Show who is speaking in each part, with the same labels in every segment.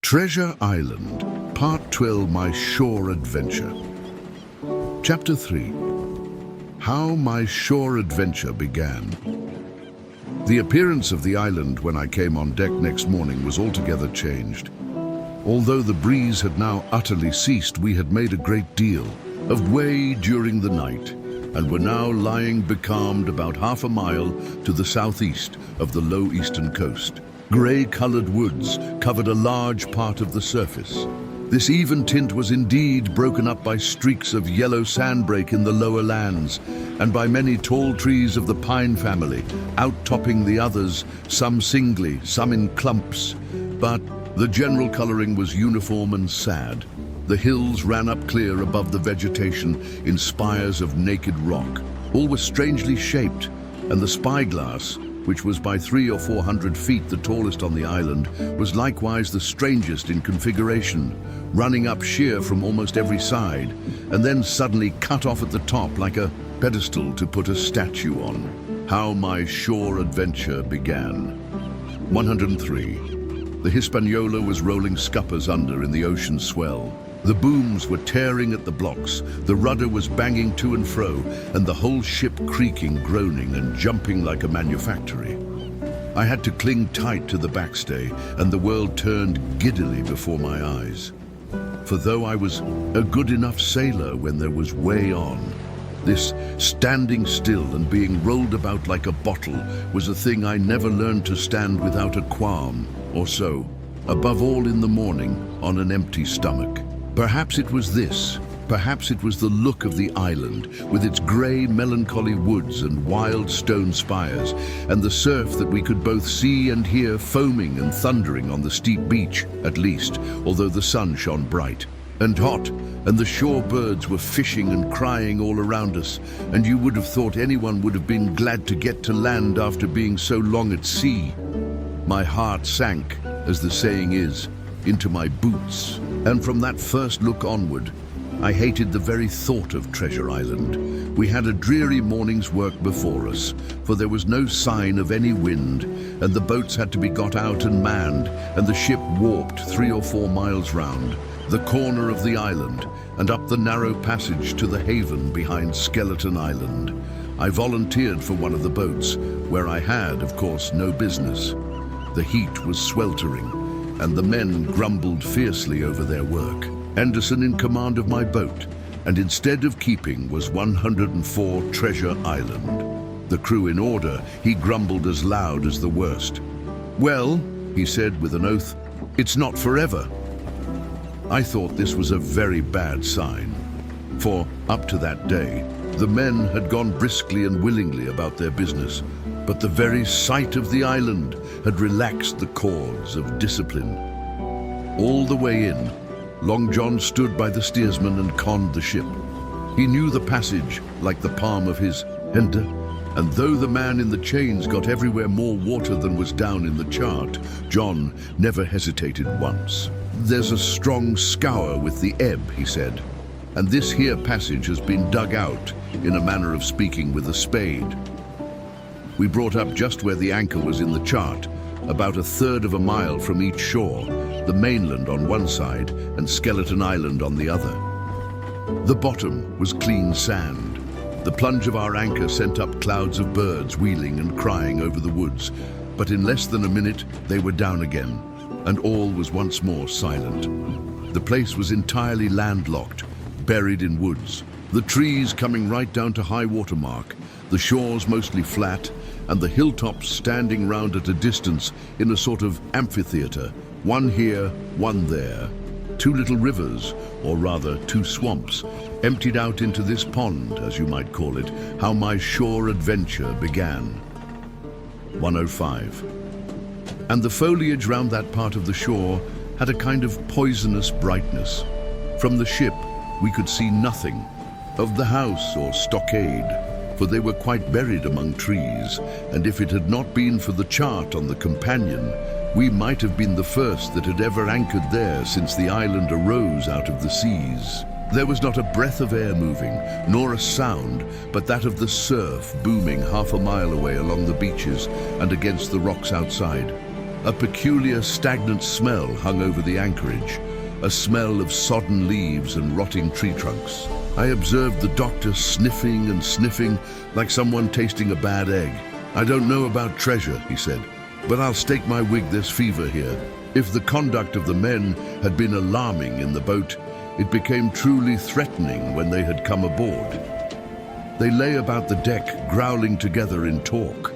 Speaker 1: Treasure Island, Part 12, My Shore Adventure. Chapter 3. How My Shore Adventure Began. The appearance of the island when I came on deck next morning was altogether changed. Although the breeze had now utterly ceased, we had made a great deal of way during the night, and were now lying becalmed about half a mile to the southeast of the low eastern coast. Grey-coloured woods covered a large part of the surface. This even tint was indeed broken up by streaks of yellow sandbrake in the lower lands, and by many tall trees of the pine family, outtopping the others, some singly, some in clumps. But the general colouring was uniform and sad. The hills ran up clear above the vegetation in spires of naked rock. All was strangely shaped, and the spyglass, which was by 300 or 400 feet the tallest on the island, was likewise the strangest in configuration, running up sheer from almost every side, and then suddenly cut off at the top like a pedestal to put a statue on. How my shore adventure began. 103. The Hispaniola was rolling scuppers under in the ocean swell. The booms were tearing at the blocks, the rudder was banging to and fro, and the whole ship creaking, groaning, and jumping like a manufactory. I had to cling tight to the backstay, and the world turned giddily before my eyes. For though I was a good enough sailor when there was way on, this standing still and being rolled about like a bottle was a thing I never learned to stand without a qualm, or so, above all in the morning, on an empty stomach. Perhaps it was this, perhaps it was the look of the island, with its grey, melancholy woods and wild stone spires, and the surf that we could both see and hear foaming and thundering on the steep beach, at least, although the sun shone bright and hot, and the shore birds were fishing and crying all around us, and you would have thought anyone would have been glad to get to land after being so long at sea. My heart sank, as the saying is, into my boots, and from that first look onward, I hated the very thought of Treasure Island. We had a dreary morning's work before us, for there was no sign of any wind, and the boats had to be got out and manned, and the ship warped 3 or 4 miles round the corner of the island and up the narrow passage to the haven behind Skeleton Island. I volunteered for one of the boats, where I had, of course, no business. The heat was sweltering, and the men grumbled fiercely over their work. Anderson in command of my boat, and instead of keeping was 104 Treasure Island. The crew in order, he grumbled as loud as the worst. "Well," he said with an oath, "it's not forever." I thought this was a very bad sign, for up to that day, the men had gone briskly and willingly about their business, but the very sight of the island had relaxed the cords of discipline. All the way in, Long John stood by the steersman and conned the ship. He knew the passage like the palm of his hand, and though the man in the chains got everywhere more water than was down in the chart, John never hesitated once. "There's a strong scour with the ebb," he said, "and this here passage has been dug out, in a manner of speaking, with a spade." We brought up just where the anchor was in the chart, about 1/3 of a mile from each shore, the mainland on one side and Skeleton Island on the other. The bottom was clean sand. The plunge of our anchor sent up clouds of birds wheeling and crying over the woods, but in less than a minute they were down again, and all was once more silent. The place was entirely landlocked, buried in woods, the trees coming right down to high water mark, the shores mostly flat, and the hilltops standing round at a distance in a sort of amphitheatre, one here, one there. 2 little rivers, or rather 2 swamps, emptied out into this pond, as you might call it. How my shore adventure began. 105. And the foliage round that part of the shore had a kind of poisonous brightness. From the ship we could see nothing of the house or stockade, for they were quite buried among trees, and if it had not been for the chart on the companion, we might have been the first that had ever anchored there since the island arose out of the seas. There was not a breath of air moving, nor a sound, but that of the surf booming half a mile away along the beaches and against the rocks outside. A peculiar stagnant smell hung over the anchorage, a smell of sodden leaves and rotting tree trunks. I observed the doctor sniffing and sniffing like someone tasting a bad egg. "I don't know about treasure," he said, "but I'll stake my wig there's fever here." If the conduct of the men had been alarming in the boat, it became truly threatening when they had come aboard. They lay about the deck, growling together in talk.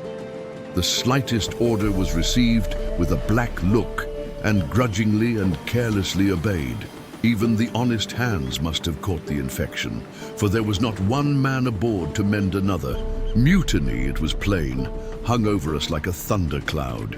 Speaker 1: The slightest order was received with a black look and grudgingly and carelessly obeyed. Even the honest hands must have caught the infection, for there was not one man aboard to mend another. Mutiny, it was plain, hung over us like a thundercloud.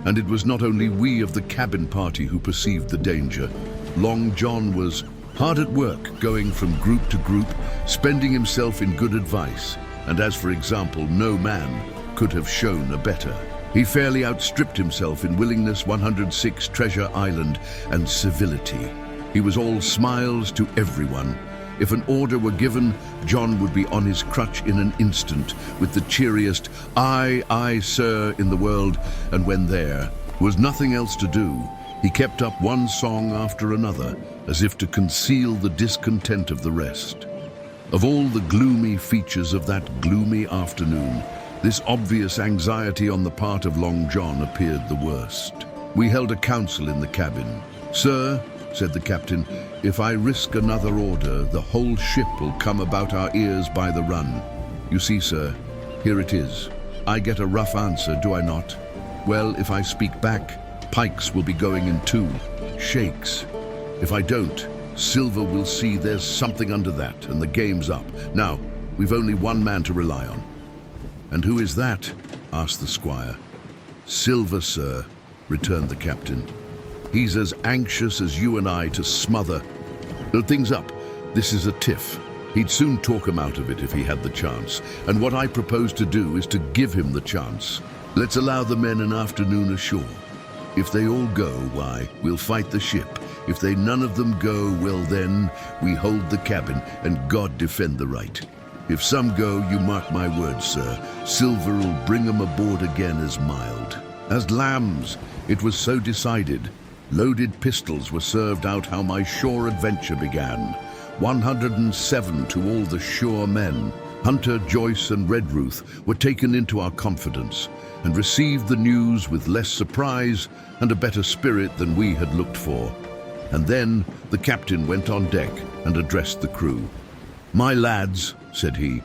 Speaker 1: And it was not only we of the cabin party who perceived the danger. Long John was hard at work, going from group to group, spending himself in good advice, and as for example, no man could have shown a better. He fairly outstripped himself in willingness 106 Treasure Island and civility. He was all smiles to everyone. If an order were given, John would be on his crutch in an instant, with the cheeriest "Aye, aye, sir" in the world, and when there was nothing else to do, he kept up one song after another, as if to conceal the discontent of the rest. Of all the gloomy features of that gloomy afternoon, this obvious anxiety on the part of Long John appeared the worst. We held a council in the cabin. "Sir," said the captain, "if I risk another order, the whole ship will come about our ears by the run. You see, sir, here it is. I get a rough answer, do I not? Well, if I speak back, pikes will be going in 2 shakes. If I don't, Silver will see there's something under that, and the game's up. Now, we've only one man to rely on." "And who is that?" asked the squire. "Silver, sir," returned the captain. "He's as anxious as you and I to smother. Things up. This is a tiff. He'd soon talk him out of it if he had the chance, and what I propose to do is to give him the chance. Let's allow the men an afternoon ashore. If they all go, why, we'll fight the ship. If they none of them go, well then, we hold the cabin, and God defend the right. If some go, you mark my words, sir, Silver'll bring 'em aboard again as mild." As lambs, it was so decided. Loaded pistols were served out how my shore adventure began. 107 to all the shore men. Hunter, Joyce, and Redruth were taken into our confidence and received the news with less surprise and a better spirit than we had looked for. And then the captain went on deck and addressed the crew. "My lads," said he,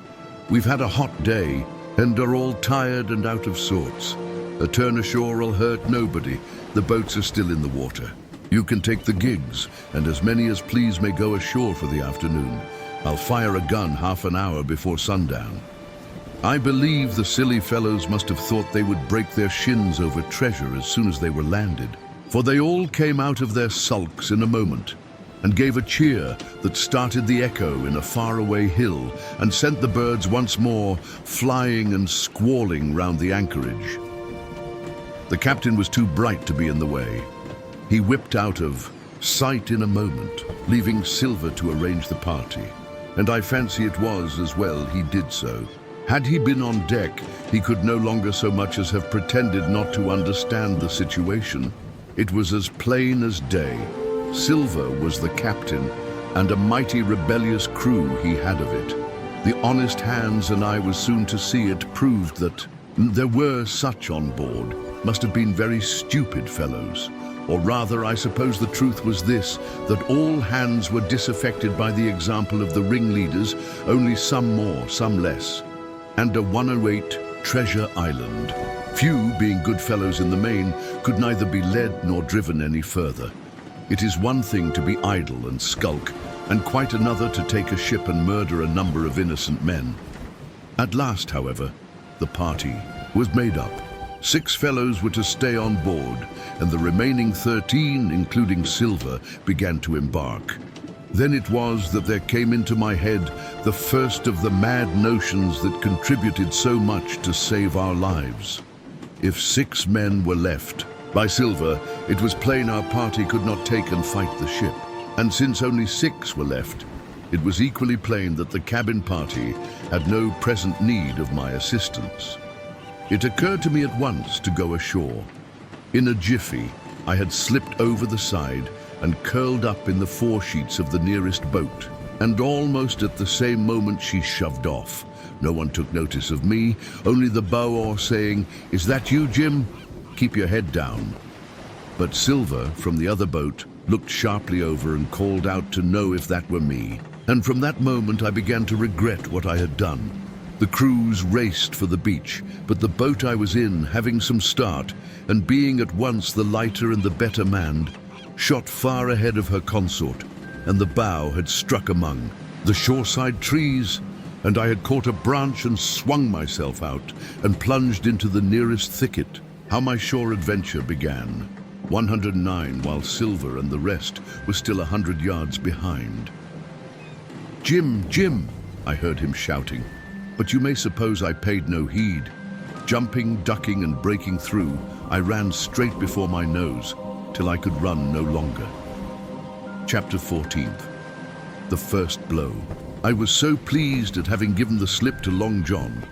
Speaker 1: "we've had a hot day and are all tired and out of sorts. A turn ashore'll hurt nobody. The boats are still in the water. You can take the gigs, and as many as please may go ashore for the afternoon. I'll fire a gun half an hour before sundown." I believe the silly fellows must have thought they would break their shins over treasure as soon as they were landed, for they all came out of their sulks in a moment and gave a cheer that started the echo in a faraway hill and sent the birds once more flying and squalling round the anchorage. The captain was too bright to be in the way. He whipped out of sight in a moment, leaving Silver to arrange the party, and I fancy it was as well he did so. Had he been on deck, he could no longer so much as have pretended not to understand the situation. It was as plain as day. Silver was the captain, and a mighty rebellious crew he had of it. The honest hands, and I was soon to see it, proved that there were such on board. Must have been very stupid fellows. Or rather, I suppose the truth was this, that all hands were disaffected by the example of the ringleaders, only some more, some less. And a 108 Treasure Island. Few, being good fellows in the main, could neither be led nor driven any further. It is one thing to be idle and skulk, and quite another to take a ship and murder a number of innocent men. At last, however, the party was made up. 6 fellows were to stay on board, and the remaining 13, including Silver, began to embark. Then it was that there came into my head the first of the mad notions that contributed so much to save our lives. If 6 men were left, by Silver, it was plain our party could not take and fight the ship. And since only 6 were left, it was equally plain that the cabin party had no present need of my assistance. It occurred to me at once to go ashore. In a jiffy, I had slipped over the side and curled up in the foresheets of the nearest boat. And almost at the same moment she shoved off. No one took notice of me, only the bow-oar saying, "Is that you, Jim? Keep your head down." But Silver, from the other boat, looked sharply over and called out to know if that were me. And from that moment I began to regret what I had done. The crews raced for the beach, but the boat I was in, having some start, and being at once the lighter and the better manned, shot far ahead of her consort, and the bow had struck among the shoreside trees, and I had caught a branch and swung myself out and plunged into the nearest thicket. How my shore adventure began. 109, while Silver and the rest were still 100 yards behind. "Jim, Jim," I heard him shouting, but you may suppose I paid no heed. Jumping, ducking, and breaking through, I ran straight before my nose, till I could run no longer. Chapter 14. The first blow. I was so pleased at having given the slip to Long John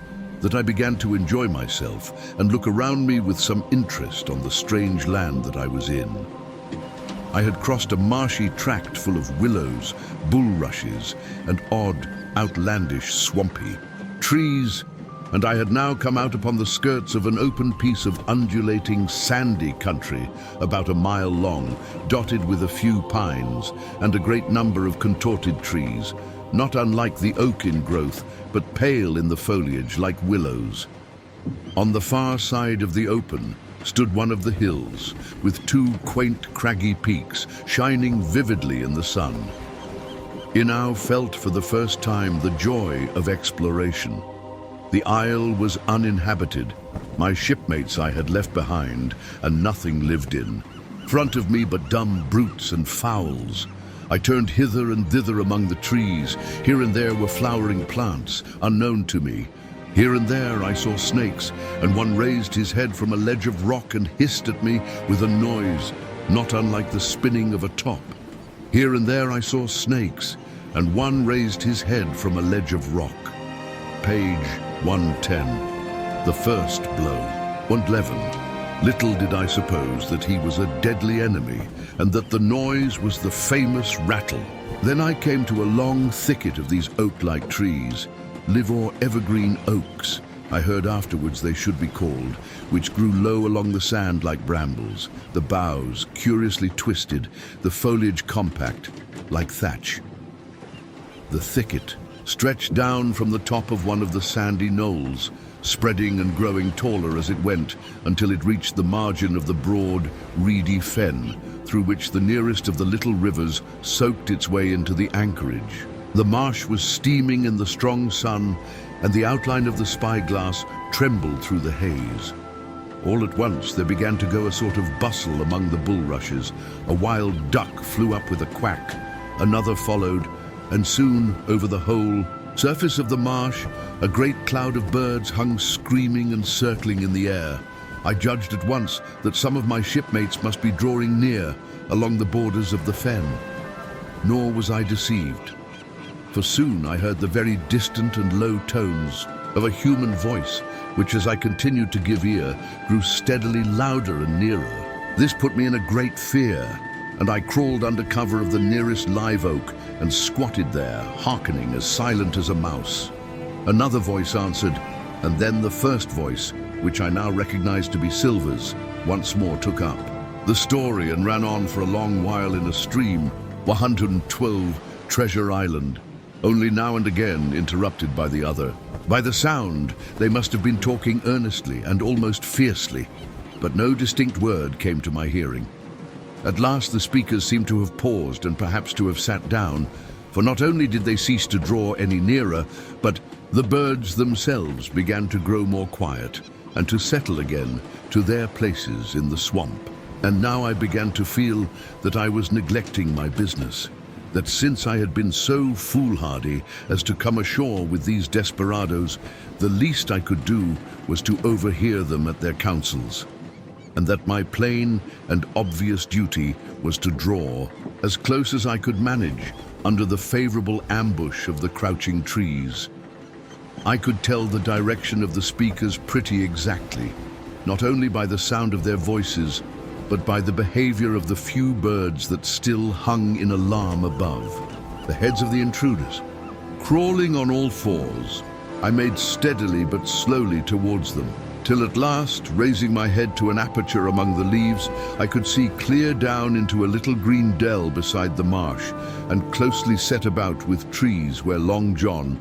Speaker 1: that I began to enjoy myself and look around me with some interest on the strange land that I was in. I had crossed a marshy tract full of willows, bulrushes, and odd, outlandish, swampy trees, and I had now come out upon the skirts of an open piece of undulating, sandy country about a mile long, dotted with a few pines and a great number of contorted trees, not unlike the oak in growth, but pale in the foliage like willows. On the far side of the open stood one of the hills, with two quaint craggy peaks shining vividly in the sun. I now felt for the first time the joy of exploration. The isle was uninhabited. My shipmates I had left behind, and nothing lived in. Front of me but dumb brutes and fowls. I turned hither and thither among the trees. Here and there were flowering plants, unknown to me. Here and there I saw snakes, and one raised his head from a ledge of rock and hissed at me with a noise not unlike the spinning of a top. Here and there I saw snakes, and one raised his head from a ledge of rock. Page 110. The first blow. 111. Little did I suppose that he was a deadly enemy, and that the noise was the famous rattle. Then I came to a long thicket of these oak-like trees, live or evergreen oaks, I heard afterwards they should be called, which grew low along the sand like brambles, the boughs curiously twisted, the foliage compact, like thatch. The thicket stretched down from the top of one of the sandy knolls, spreading and growing taller as it went until it reached the margin of the broad, reedy fen, through which the nearest of the little rivers soaked its way into the anchorage. The marsh was steaming in the strong sun, and the outline of the spyglass trembled through the haze. All at once there began to go a sort of bustle among the bulrushes. A wild duck flew up with a quack, another followed, and soon over the whole surface of the marsh a great cloud of birds hung screaming and circling in the air. I judged at once that some of my shipmates must be drawing near along the borders of the fen. Nor was I deceived, for soon I heard the very distant and low tones of a human voice, which as I continued to give ear, grew steadily louder and nearer. This put me in a great fear, and I crawled under cover of the nearest live oak and squatted there, hearkening as silent as a mouse. Another voice answered, and then the first voice, which I now recognized to be Silver's, once more took up the story and ran on for a long while in a stream, 112 Treasure Island, only now and again interrupted by the other. By the sound, they must have been talking earnestly and almost fiercely, but no distinct word came to my hearing. At last the speakers seemed to have paused and perhaps to have sat down, for not only did they cease to draw any nearer, but the birds themselves began to grow more quiet and to settle again to their places in the swamp. And now I began to feel that I was neglecting my business, that since I had been so foolhardy as to come ashore with these desperadoes, the least I could do was to overhear them at their councils, and that my plain and obvious duty was to draw, as close as I could manage, under the favorable ambush of the crouching trees. I could tell the direction of the speakers pretty exactly, not only by the sound of their voices, but by the behavior of the few birds that still hung in alarm above, the heads of the intruders. Crawling on all fours, I made steadily but slowly towards them, till at last, raising my head to an aperture among the leaves, I could see clear down into a little green dell beside the marsh, and closely set about with trees where Long John,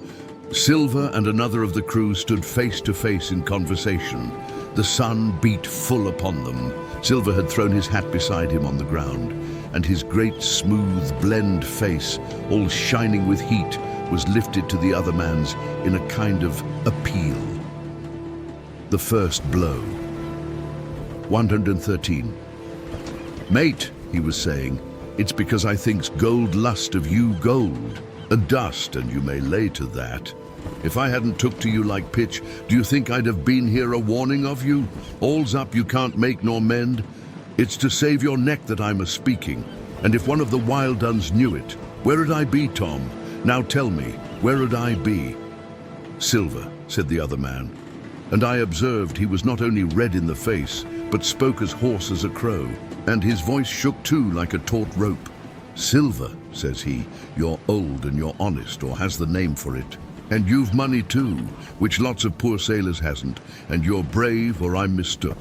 Speaker 1: Silver and another of the crew stood face to face in conversation. The sun beat full upon them. Silver had thrown his hat beside him on the ground, and his great smooth blend face, all shining with heat, was lifted to the other man's in a kind of appeal. The first blow. 113. "Mate," he was saying, "it's because I thinks gold lust of you gold, and dust, and you may lay to that. If I hadn't took to you like pitch, do you think I'd have been here a warning of you? All's up you can't make nor mend. It's to save your neck that I'm a-speaking, and if one of the wild uns knew it, where'd I be, Tom? Now tell me, where'd I be?" "Silver," said the other man, and I observed he was not only red in the face, but spoke as hoarse as a crow, and his voice shook too like a taut rope. "Silver," says he, "you're old and you're honest, or has the name for it. And you've money too, which lots of poor sailors hasn't, and you're brave or I'm mistook.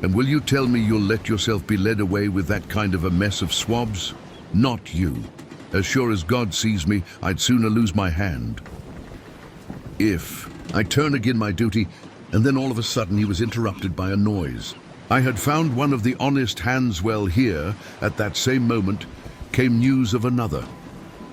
Speaker 1: And will you tell me you'll let yourself be led away with that kind of a mess of swabs? Not you. As sure as God sees me, I'd sooner lose my hand." If I turn again my duty, and then all of a sudden he was interrupted by a noise. I had found one of the honest hands well here. At that same moment came news of another.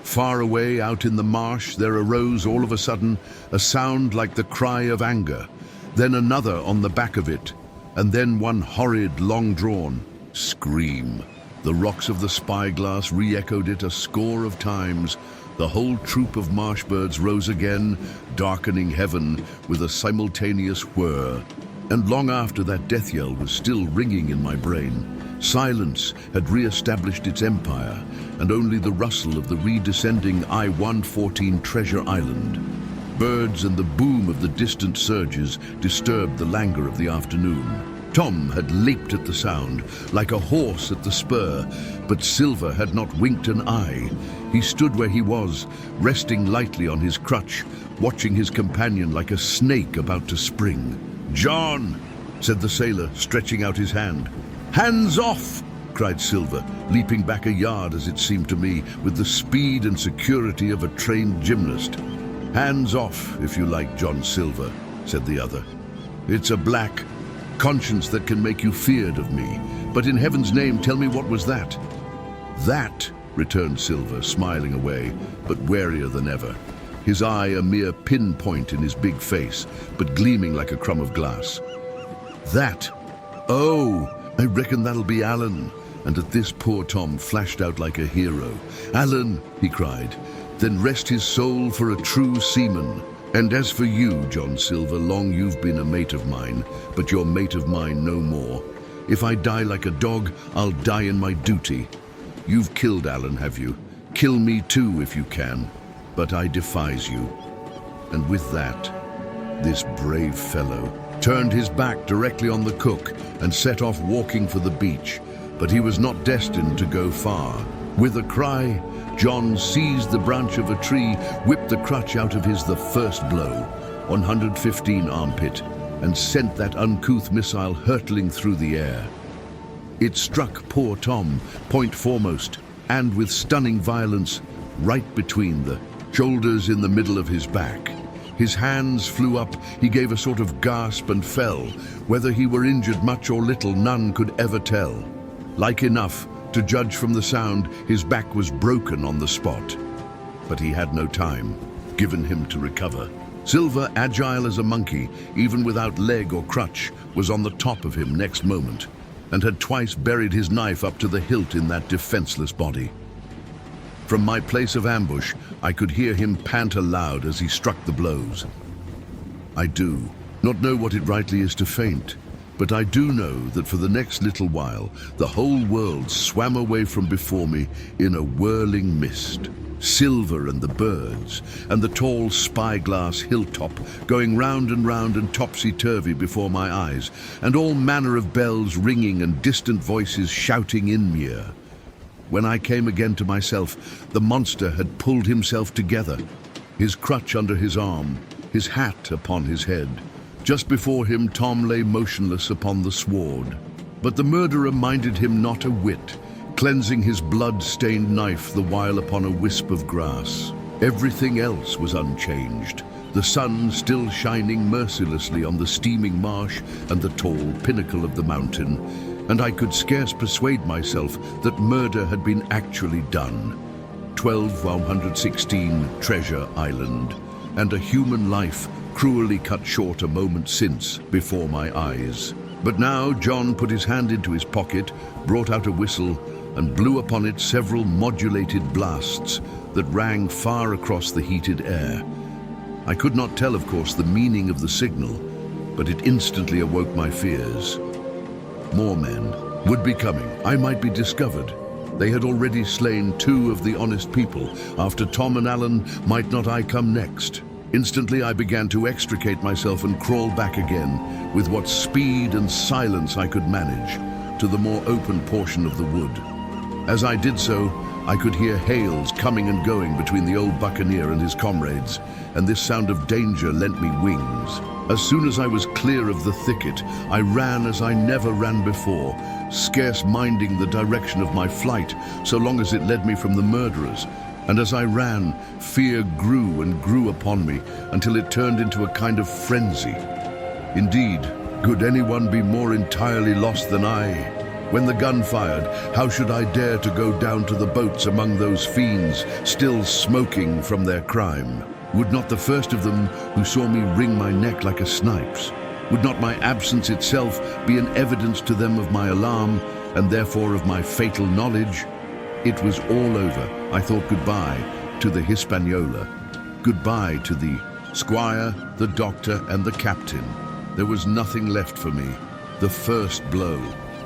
Speaker 1: Far away out in the marsh there arose all of a sudden a sound like the cry of anger, then another on the back of it, and then one horrid, long-drawn scream. The rocks of the spyglass re-echoed it a score of times. The whole troop of marsh birds rose again, darkening heaven with a simultaneous whir. And long after that death yell was still ringing in my brain, silence had re-established its empire, and only the rustle of the redescending I-114 Treasure Island. Birds and the boom of the distant surges disturbed the languor of the afternoon. Tom had leaped at the sound, like a horse at the spur, but Silver had not winked an eye. He stood where he was, resting lightly on his crutch, watching his companion like a snake about to spring. "John," said the sailor, stretching out his hand. "Hands off!" cried Silver, leaping back a yard, as it seemed to me, with the speed and security of a trained gymnast. "Hands off, if you like, John Silver," said the other. "It's a black conscience that can make you feared of me. But in heaven's name, tell me, what was that?" "That," returned Silver, smiling away, but warier than ever, his eye a mere pinpoint in his big face, but gleaming like a crumb of glass. "That? Oh, I reckon that'll be Alan." And at this poor Tom flashed out like a hero. "Alan," he cried, "then rest his soul for a true seaman. And as for you, John Silver, long you've been a mate of mine, but you're mate of mine no more. If I die like a dog, I'll die in my duty. You've killed Alan, have you? Kill me too if you can, but I defies you." And with that, this brave fellow turned his back directly on the cook and set off walking for the beach, but he was not destined to go far. With a cry, John seized the branch of a tree, whipped the crutch out of his the first blow, 115 armpit, and sent that uncouth missile hurtling through the air. It struck poor Tom, point foremost, and with stunning violence, right between the shoulders in the middle of his back. His hands flew up, he gave a sort of gasp and fell. Whether he were injured much or little, none could ever tell. Like enough, to judge from the sound, his back was broken on the spot. But he had no time given him to recover. Silver, agile as a monkey, even without leg or crutch, was on the top of him next moment, and had twice buried his knife up to the hilt in that defenseless body. From my place of ambush, I could hear him pant aloud as he struck the blows. I do not know what it rightly is to faint, But I do know that for the next little while, the whole world swam away from before me in a whirling mist. Silver and the birds, and the tall spyglass hilltop going round and topsy-turvy before my eyes, and all manner of bells ringing and distant voices shouting in my ear. When I came again to myself, the monster had pulled himself together, his crutch under his arm, his hat upon his head. Just before him, Tom lay motionless upon the sward. But the murderer minded him not a whit, cleansing his blood-stained knife the while upon a wisp of grass. Everything else was unchanged, the sun still shining mercilessly on the steaming marsh and the tall pinnacle of the mountain, and I could scarce persuade myself that murder had been actually done. 12116 Treasure Island, and a human life cruelly cut short a moment since before my eyes. But now John put his hand into his pocket, brought out a whistle, and blew upon it several modulated blasts that rang far across the heated air. I could not tell, of course, the meaning of the signal, but it instantly awoke my fears. More men would be coming. I might be discovered. They had already slain 2 of the honest people. After Tom and Alan, might not I come next? Instantly I began to extricate myself and crawl back again, with what speed and silence I could manage, to the more open portion of the wood. As I did so, I could hear hails coming and going between the old buccaneer and his comrades, and this sound of danger lent me wings. As soon as I was clear of the thicket, I ran as I never ran before, scarce minding the direction of my flight, so long as it led me from the murderers. And as I ran, fear grew and grew upon me, until it turned into a kind of frenzy. Indeed, could anyone be more entirely lost than I? When the gun fired, how should I dare to go down to the boats among those fiends, still smoking from their crime? Would not the first of them who saw me wring my neck like a snipe's? Would not my absence itself be an evidence to them of my alarm, and therefore of my fatal knowledge? It was all over. I thought goodbye to the Hispaniola, goodbye to the squire, the doctor, and the captain. There was nothing left for me. The first blow,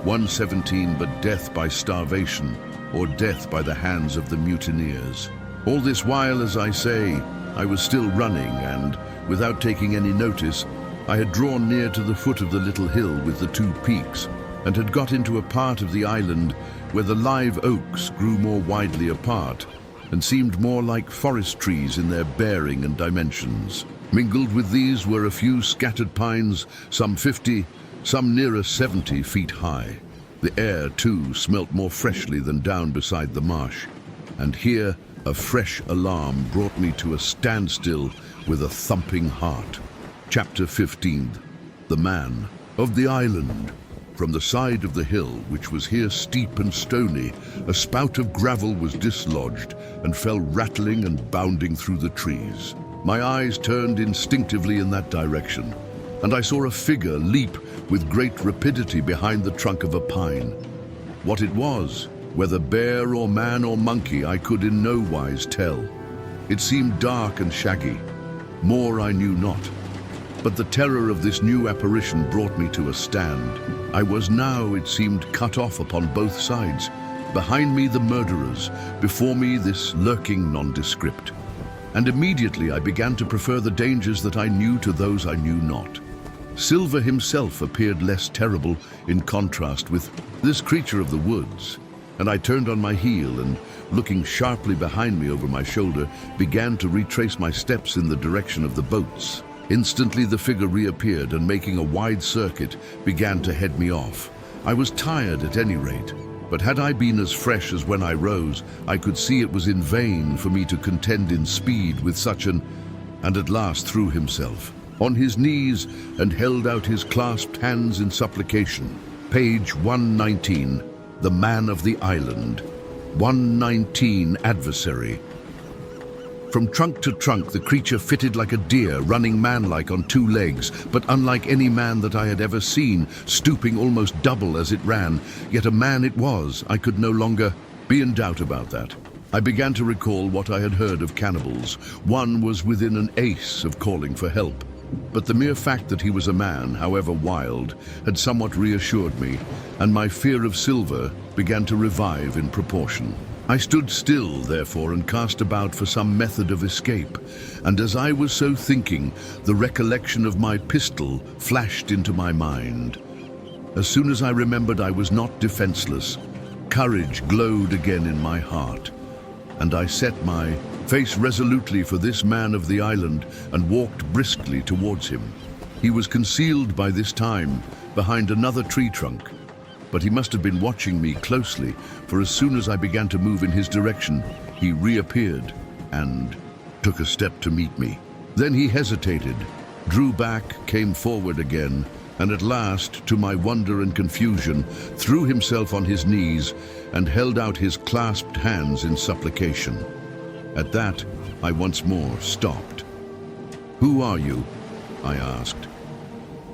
Speaker 1: 117, but death by starvation, or death by the hands of the mutineers. All this while, as I say, I was still running, and, without taking any notice, I had drawn near to the foot of the little hill with the 2 peaks, and had got into a part of the island where the live oaks grew more widely apart, and seemed more like forest trees in their bearing and dimensions. Mingled with these were a few scattered pines, some 50, some nearer 70 feet high. The air, too, smelt more freshly than down beside the marsh, and here a fresh alarm brought me to a standstill with a thumping heart. Chapter 15. The Man of the Island. From the side of the hill, which was here steep and stony, a spout of gravel was dislodged and fell rattling and bounding through the trees. My eyes turned instinctively in that direction, and I saw a figure leap with great rapidity behind the trunk of a pine. What it was, whether bear or man or monkey, I could in no wise tell. It seemed dark and shaggy. More I knew not. But the terror of this new apparition brought me to a stand. I was now, it seemed, cut off upon both sides. Behind me the murderers, before me this lurking nondescript. And immediately I began to prefer the dangers that I knew to those I knew not. Silver himself appeared less terrible in contrast with this creature of the woods, and I turned on my heel and, looking sharply behind me over my shoulder, began to retrace my steps in the direction of the boats. Instantly the figure reappeared and, making a wide circuit, began to head me off. I was tired at any rate, but had I been as fresh as when I rose, I could see it was in vain for me to contend in speed with such an... And at last threw himself on his knees and held out his clasped hands in supplication. Page 119, The Man of the Island. 119, Adversary. From trunk to trunk, the creature fitted like a deer, running manlike on 2 legs, but unlike any man that I had ever seen, stooping almost double as it ran. Yet a man it was. I could no longer be in doubt about that. I began to recall what I had heard of cannibals. One was within an ace of calling for help. But the mere fact that he was a man, however wild, had somewhat reassured me, and my fear of Silver began to revive in proportion. I stood still, therefore, and cast about for some method of escape, and as I was so thinking, the recollection of my pistol flashed into my mind. As soon as I remembered I was not defenseless, courage glowed again in my heart, and I set my face resolutely for this man of the island and walked briskly towards him. He was concealed by this time behind another tree trunk, but he must have been watching me closely, for as soon as I began to move in his direction, he reappeared and took a step to meet me. Then he hesitated, drew back, came forward again, and at last, to my wonder and confusion, threw himself on his knees and held out his clasped hands in supplication. At that, I once more stopped. "Who are you?" I asked.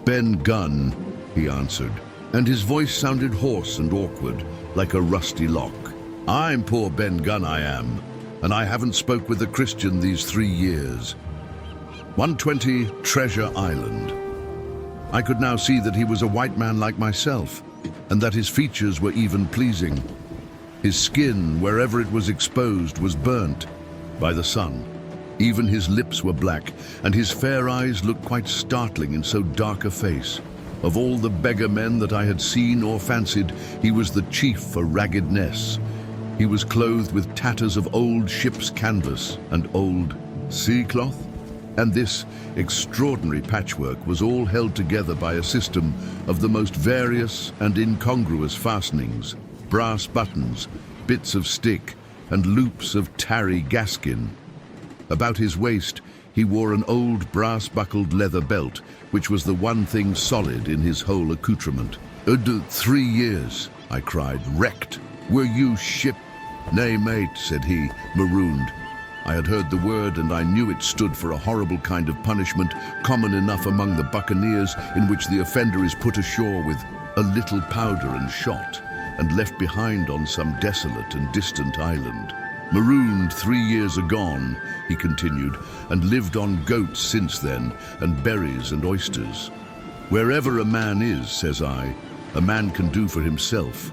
Speaker 1: "Ben Gunn," he answered, and his voice sounded hoarse and awkward, like a rusty lock. "I'm poor Ben Gunn, I am, and I haven't spoke with a Christian these 3 years. 120 Treasure Island." I could now see that he was a white man like myself, and that his features were even pleasing. His skin, wherever it was exposed, was burnt by the sun. Even his lips were black, and his fair eyes looked quite startling in so dark a face. Of all the beggar men that I had seen or fancied, he was the chief for raggedness. He was clothed with tatters of old ship's canvas and old sea cloth, and this extraordinary patchwork was all held together by a system of the most various and incongruous fastenings, brass buttons, bits of stick, and loops of tarry gaskin. About his waist he wore an old brass-buckled leather belt, which was the one thing solid in his whole accoutrement. 3 years," I cried, "wrecked. Were you ship—" "Nay, mate," said he, marooned. I had heard the word, and I knew it stood for a horrible kind of punishment common enough among the buccaneers, in which the offender is put ashore with a little powder and shot, and left behind on some desolate and distant island. "Marooned 3 years agone," he continued, "and lived on goats since then, and berries and oysters. Wherever a man is," says I, "a man can do for himself.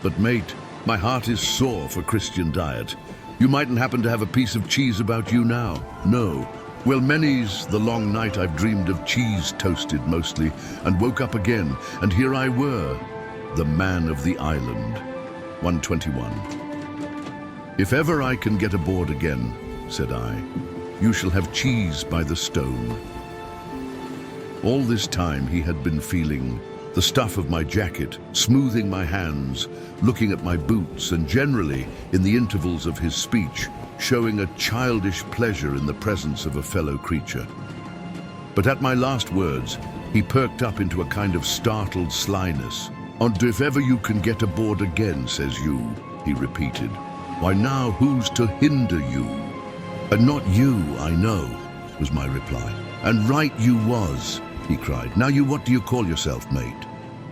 Speaker 1: But mate, my heart is sore for Christian diet. You mightn't happen to have a piece of cheese about you now?" "No." "Well, many's the long night I've dreamed of cheese toasted mostly, and woke up again, and here I were, the man of the island." 121. "If ever I can get aboard again," said I, "you shall have cheese by the stone." All this time he had been feeling the stuff of my jacket, smoothing my hands, looking at my boots, and generally, in the intervals of his speech, showing a childish pleasure in the presence of a fellow creature. But at my last words, he perked up into a kind of startled slyness. "And if ever you can get aboard again, says you," he repeated. "Why now, who's to hinder you?" "And not you, I know," was my reply. "And right you was," he cried. "Now what do you call yourself, mate?"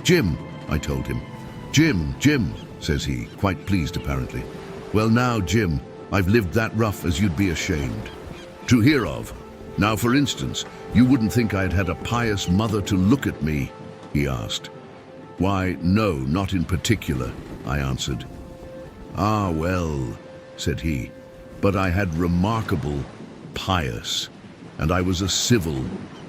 Speaker 1: "Jim," I told him. Jim, says he, quite pleased apparently. "Well now, Jim, I've lived that rough as you'd be ashamed to hear of. Now, for instance, you wouldn't think I'd had a pious mother to look at me?" he asked. "Why, no, not in particular," I answered. "Ah, well," said he, "but I had remarkable pious, and I was a civil,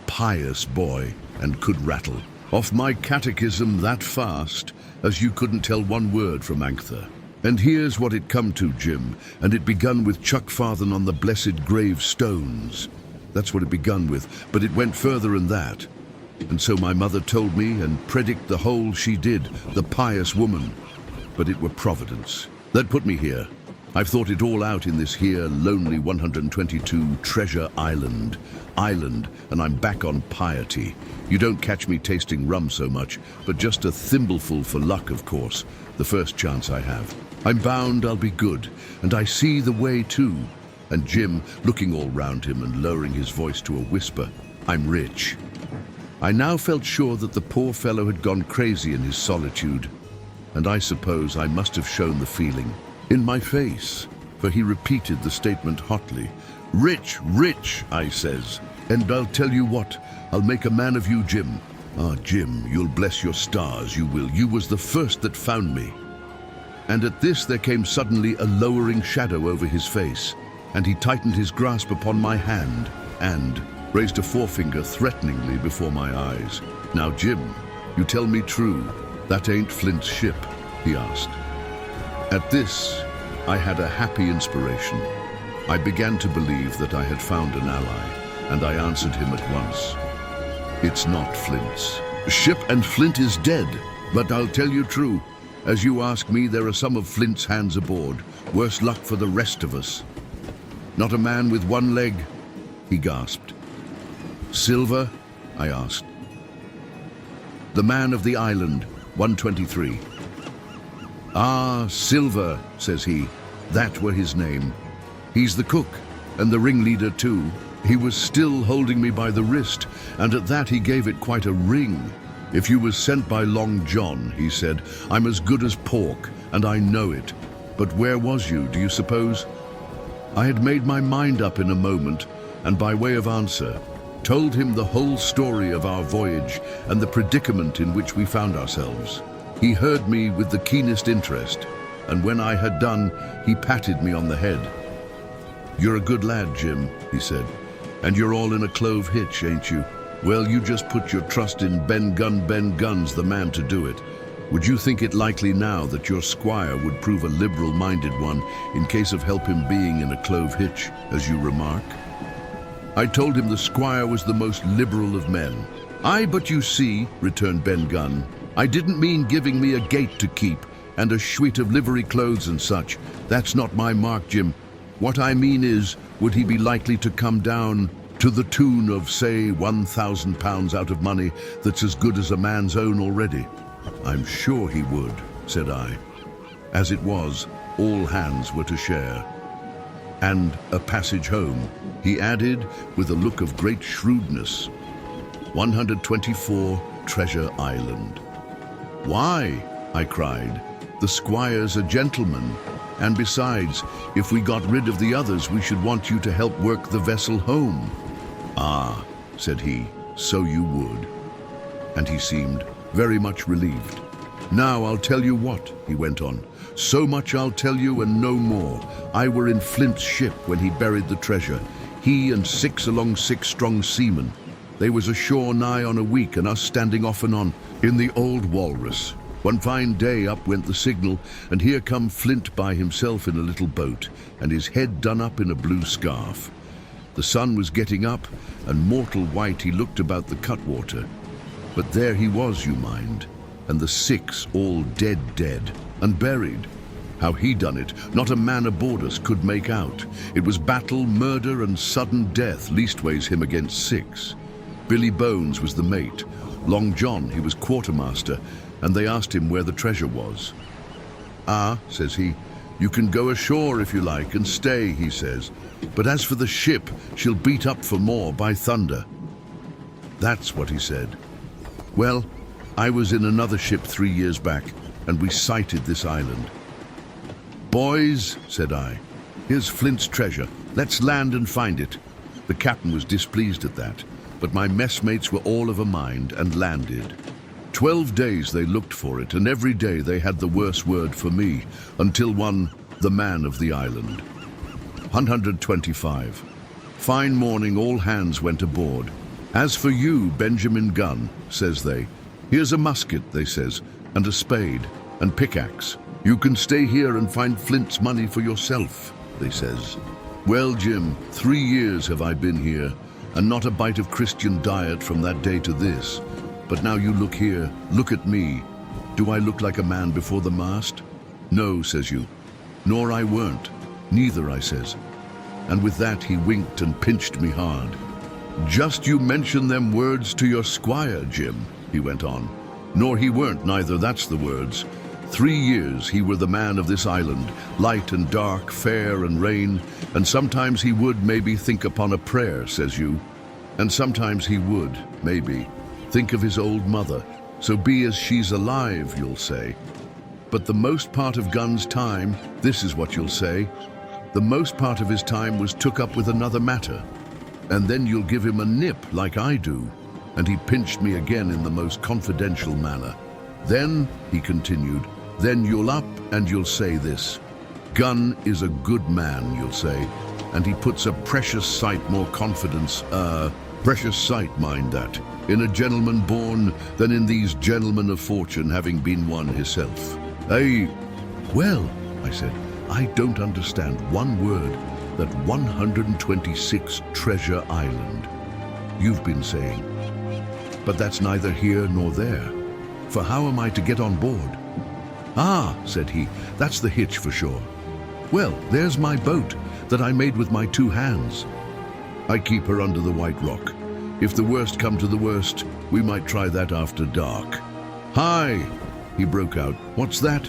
Speaker 1: pious boy, and could rattle off my catechism that fast as you couldn't tell one word from Anctha. And here's what it come to, Jim, and it begun with chuck farthen on the blessed grave stones. That's what it begun with, but it went further than that. And so my mother told me, and predict the whole she did, the pious woman. But it were Providence that put me here. I've thought it all out in this here lonely 122 Treasure Island, and I'm back on piety. You don't catch me tasting rum so much, but just a thimbleful for luck, of course, the first chance I have. I'm bound I'll be good, and I see the way too." And Jim, looking all round him and lowering his voice to a whisper, "I'm rich." I now felt sure that the poor fellow had gone crazy in his solitude, and I suppose I must have shown the feeling in my face, for he repeated the statement hotly. "Rich, rich," I says. And I'll tell you what, I'll make a man of you, Jim. Ah, Jim, you'll bless your stars, you will. You was the first that found me." And at this there came suddenly a lowering shadow over his face, and he tightened his grasp upon my hand and raised a forefinger threateningly before my eyes. "Now, Jim, you tell me true, that ain't Flint's ship?" he asked. At this, I had a happy inspiration. I began to believe that I had found an ally, and I answered him at once. "It's not Flint's ship, and Flint is dead. But I'll tell you true, as you ask me, there are some of Flint's hands aboard. Worse luck for the rest of us." "Not a man with one leg?" he gasped. "Silver?" I asked. "The man of the island, 123. "Ah, Silver," says he. "That were his name. He's the cook, and the ringleader too. He was still holding me by the wrist, and at that he gave it quite a ring. 'If you was sent by Long John,' he said, 'I'm as good as pork, and I know it. But where was you, do you suppose?' I had made my mind up in a moment, and by way of answer, told him the whole story of our voyage and the predicament in which we found ourselves. He heard me with the keenest interest, and when I had done, he patted me on the head. 'You're a good lad, Jim,' he said, 'and you're all in a clove hitch, ain't you? Well, you just put your trust in Ben Gun's the man to do it. Would you think it likely now that your squire would prove a liberal-minded one in case of help him being in a clove hitch, as you remark?' I told him the squire was the most liberal of men. 'Aye, but you see,' returned Ben Gunn, 'I didn't mean giving me a gate to keep, and a suite of livery clothes and such. That's not my mark, Jim. What I mean is, would he be likely to come down to the tune of, say, £1,000 out of money that's as good as a man's own already?' 'I'm sure he would,' said I. As it was, all hands were to share. 'And a passage home,' he added with a look of great shrewdness. 124 Treasure Island. 'Why?' I cried. 'The squire's a gentleman. And besides, if we got rid of the others, we should want you to help work the vessel home.' 'Ah,' said he, 'so you would.' And he seemed very much relieved. 'Now I'll tell you what,' he went on. 'So much I'll tell you and no more. I were in Flint's ship when he buried the treasure. He and 6 strong seamen. They was ashore nigh on a week, and us standing off and on in the old Walrus. One fine day up went the signal, and here come Flint by himself in a little boat, and his head done up in a blue scarf. The sun was getting up, and mortal white he looked about the cutwater. But there he was, you mind, and the 6 all dead, and buried. How he done it, not a man aboard us could make out. It was battle, murder, and sudden death, leastways him against 6. Billy Bones was the mate. Long John, he was quartermaster, and they asked him where the treasure was. 'Ah,' says he, 'you can go ashore if you like, and stay,' he says. 'But as for the ship, she'll beat up for more, by thunder.' That's what he said. Well, I was in another ship 3 years back, and we sighted this island. 'Boys,' said I, 'here's Flint's treasure. Let's land and find it.' The captain was displeased at that, but my messmates were all of a mind and landed. 12 days they looked for it, and every day they had the worse word for me, until one, the man of the island. 125. Fine morning, all hands went aboard. 'As for you, Benjamin Gunn,' says they, 'here's a musket,' they says, 'and a spade, and pickaxe. You can stay here and find Flint's money for yourself,' they says. Well, Jim, 3 years have I been here, and not a bite of Christian diet from that day to this. But now you look here, look at me. Do I look like a man before the mast? No, says you. Nor I weren't. Neither, I says. And with that he winked and pinched me hard. 'Just you mention them words to your squire, Jim,' he went on. 'Nor he weren't neither, that's the words. 3 years he were the man of this island, light and dark, fair and rain, and sometimes he would, maybe, think upon a prayer, says you. And sometimes he would, maybe, think of his old mother, so be as she's alive, you'll say. But the most part of Gunn's time, this is what you'll say, the most part of his time was took up with another matter. and then you'll give him a nip like I do." And he pinched me again in the most confidential manner. "Then," he continued, "then you'll up and you'll say this. Gun is a good man, you'll say, and he puts a precious sight more confidence, precious sight, mind that, in a gentleman born than in these gentlemen of fortune, having been one himself. Well," I said, "I don't understand one word that 126 Treasure Island you've been saying. But that's neither here nor there, for how am I to get on board?" "Ah," said he, "that's the hitch for sure. Well, there's my boat that I made with my 2 hands. I keep her under the White Rock. If the worst come to the worst, we might try that after dark." "Hi!" he broke out. "What's that?"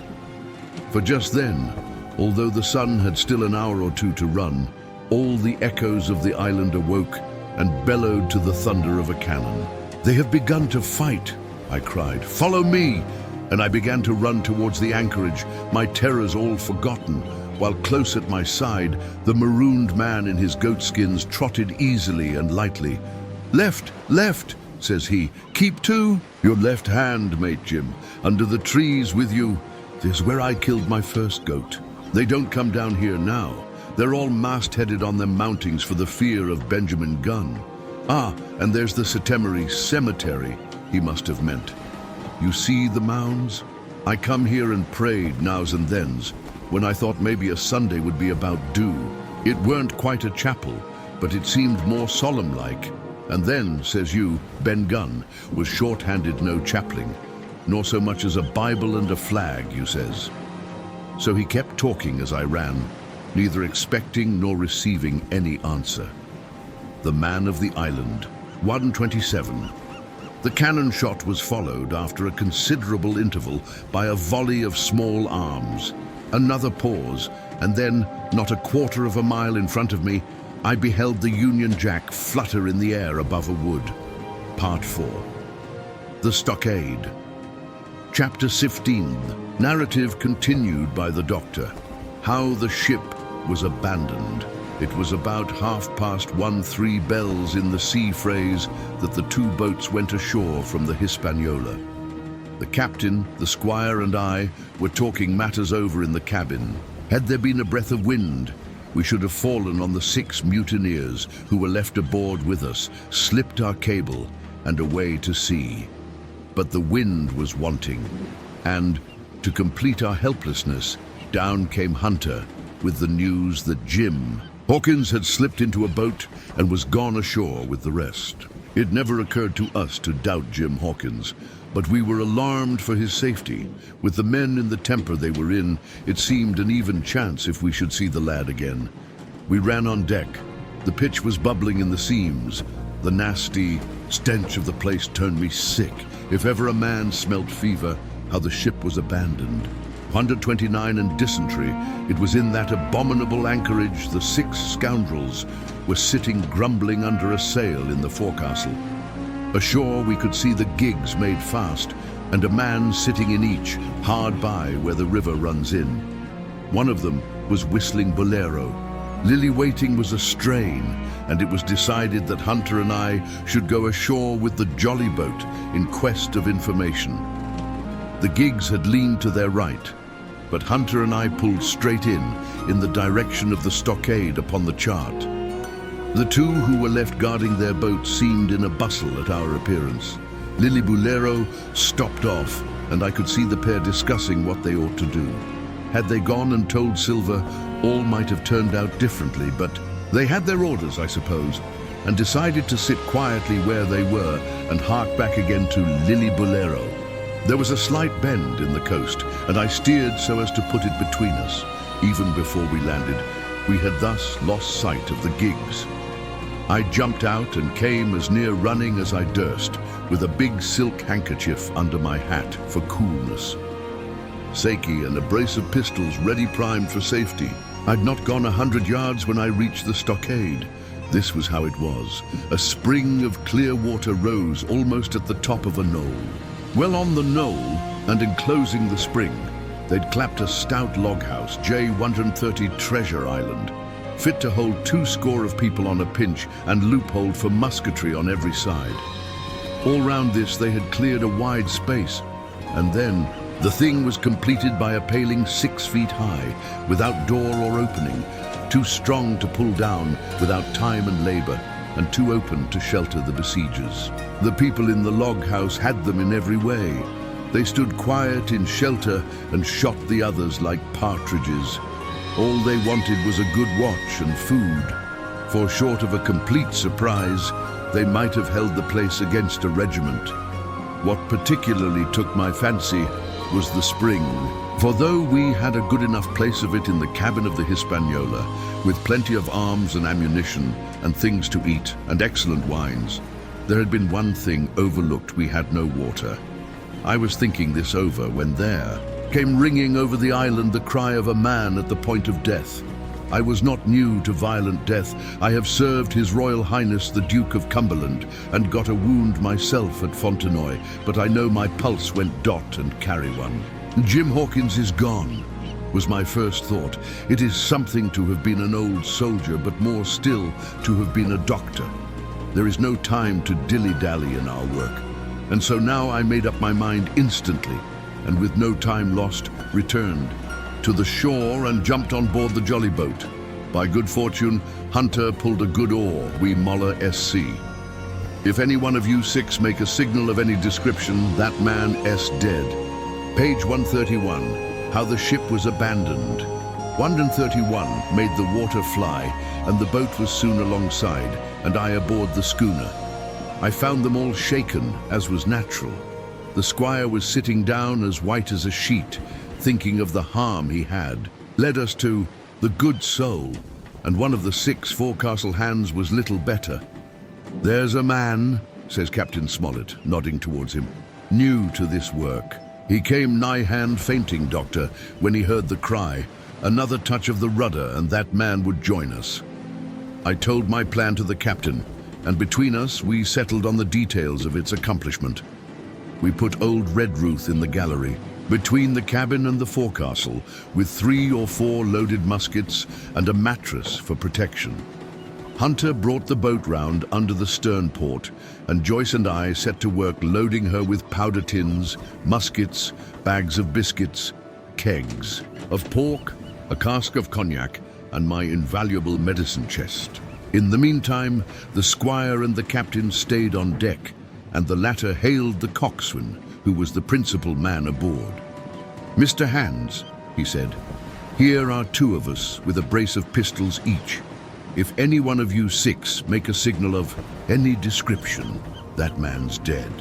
Speaker 1: For just then, although the sun had still an hour or two to run, all the echoes of the island awoke and bellowed to the thunder of a cannon. "They have begun to fight," I cried. "Follow me!" And I began to run towards the anchorage, my terrors all forgotten, while close at my side, the marooned man in his goatskins trotted easily and lightly. "Left, left," says he. "Keep to." "Your left hand, mate Jim, under the trees with you. There's where I killed my first goat. They don't come down here now. They're all mast-headed on them mountings for the fear of Benjamin Gunn. Ah, and there's the cemetery, he must have meant. You see the mounds? I come here and prayed nows and thens, when I thought maybe a Sunday would be about due. It weren't quite a chapel, but it seemed more solemn-like. And then, says you, Ben Gunn was short-handed no chaplain, nor so much as a Bible and a flag, you says. So he kept talking as I ran, neither expecting nor receiving any answer. The man of the island, 127. The cannon shot was followed after a considerable interval by a volley of small arms. Another pause, and then, not a quarter of a mile in front of me, I beheld the Union Jack flutter in the air above a wood. Part 4. The Stockade. Chapter 15. Narrative continued by the Doctor. How the ship was abandoned. It was about 1:30 bells in the sea phrase that the 2 boats went ashore from the Hispaniola. The captain, the squire and I were talking matters over in the cabin. Had there been a breath of wind, we should have fallen on the 6 mutineers who were left aboard with us, slipped our cable, and away to sea. But the wind was wanting, and, to complete our helplessness, down came Hunter with the news that Jim Hawkins had slipped into a boat and was gone ashore with the rest. It never occurred to us to doubt Jim Hawkins, but we were alarmed for his safety. With the men in the temper they were in, it seemed an even chance if we should see the lad again. We ran on deck. The pitch was bubbling in the seams. The nasty stench of the place turned me sick. If ever a man smelt fever, how the ship was abandoned. 129 and dysentery, it was in that abominable anchorage the 6 scoundrels were sitting grumbling under a sail in the forecastle. Ashore we could see the gigs made fast, and a man sitting in each, hard by where the river runs in. One of them was whistling bolero. Lily waiting was a strain, and it was decided that Hunter and I should go ashore with the jolly boat in quest of information. The gigs had leaned to their right, but Hunter and I pulled straight in the direction of the stockade upon the chart. The 2 who were left guarding their boat seemed in a bustle at our appearance. Lily Bolero stopped off, and I could see the pair discussing what they ought to do. Had they gone and told Silver, all might have turned out differently, but they had their orders, I suppose, and decided to sit quietly where they were and hark back again to Lily Bolero. There was a slight bend in the coast, and I steered so as to put it between us. Even before we landed, we had thus lost sight of the gigs. I jumped out and came as near running as I durst, with a big silk handkerchief under my hat for coolness. Saki and a brace of pistols ready primed for safety. I'd not gone 100 yards when I reached the stockade. This was how it was. A spring of clear water rose almost at the top of a knoll. Well on the knoll, and enclosing the spring, they'd clapped a stout log house, J130 Treasure Island. fit to hold 200 of people on a pinch and loopholed for musketry on every side. All round this they had cleared a wide space, and then the thing was completed by a paling 6 feet high, without door or opening, too strong to pull down without time and labor, and too open to shelter the besiegers. The people in the log house had them in every way. They stood quiet in shelter and shot the others like partridges. All they wanted was a good watch and food, for short of a complete surprise, they might have held the place against a regiment. What particularly took my fancy was the spring, for though we had a good enough place of it in the cabin of the Hispaniola, with plenty of arms and ammunition and things to eat and excellent wines, there had been one thing overlooked: we had no water. I was thinking this over when there came ringing over the island the cry of a man at the point of death. I was not new to violent death. I have served His Royal Highness the Duke of Cumberland and got a wound myself at Fontenoy, but I know my pulse went dot and carry one. Jim Hawkins is gone, was my first thought. It is something to have been an old soldier, but more still to have been a doctor. There is no time to dilly-dally in our work, and so now I made up my mind instantly, and with no time lost, returned to the shore and jumped on board the jolly boat. By good fortune, Hunter pulled a good oar, we Moller SC. If any one of you 6 make a signal of any description, that man S dead. Page 131, how the ship was abandoned. 131 made the water fly, and the boat was soon alongside, and I aboard the schooner. I found them all shaken, as was natural. The squire was sitting down as white as a sheet, thinking of the harm he had. Led us to the good soul, and one of the 6 forecastle hands was little better. "There's a man," says Captain Smollett, nodding towards him, "new to this work. He came nigh hand fainting, Doctor, when he heard the cry. Another touch of the rudder and that man would join us." I told my plan to the captain, and between us we settled on the details of its accomplishment. We put old Redruth in the gallery, between the cabin and the forecastle, with 3 or 4 loaded muskets and a mattress for protection. Hunter brought the boat round under the stern port, and Joyce and I set to work loading her with powder tins, muskets, bags of biscuits, kegs of pork, a cask of cognac, and my invaluable medicine chest. In the meantime, the squire and the captain stayed on deck, and the latter hailed the coxswain, who was the principal man aboard. "Mr. Hands," he said, "here are 2 of us with a brace of pistols each. If any one of you 6 make a signal of any description, that man's dead."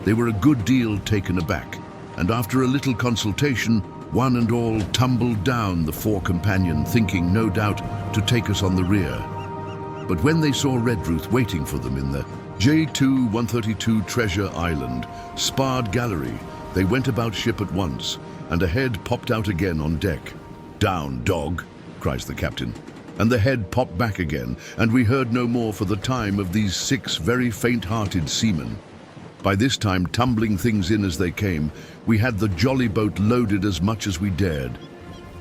Speaker 1: They were a good deal taken aback, and after a little consultation, one and all tumbled down the fore-companion, thinking, no doubt, to take us on the rear. But when they saw Redruth waiting for them in the J2 132 Treasure Island sparred gallery, they went about ship at once, and a head popped out again on deck. "Down, dog," cries the captain. And the head popped back again, and we heard no more for the time of these 6 very faint-hearted seamen. By this time, tumbling things in as they came, we had the jolly boat loaded as much as we dared.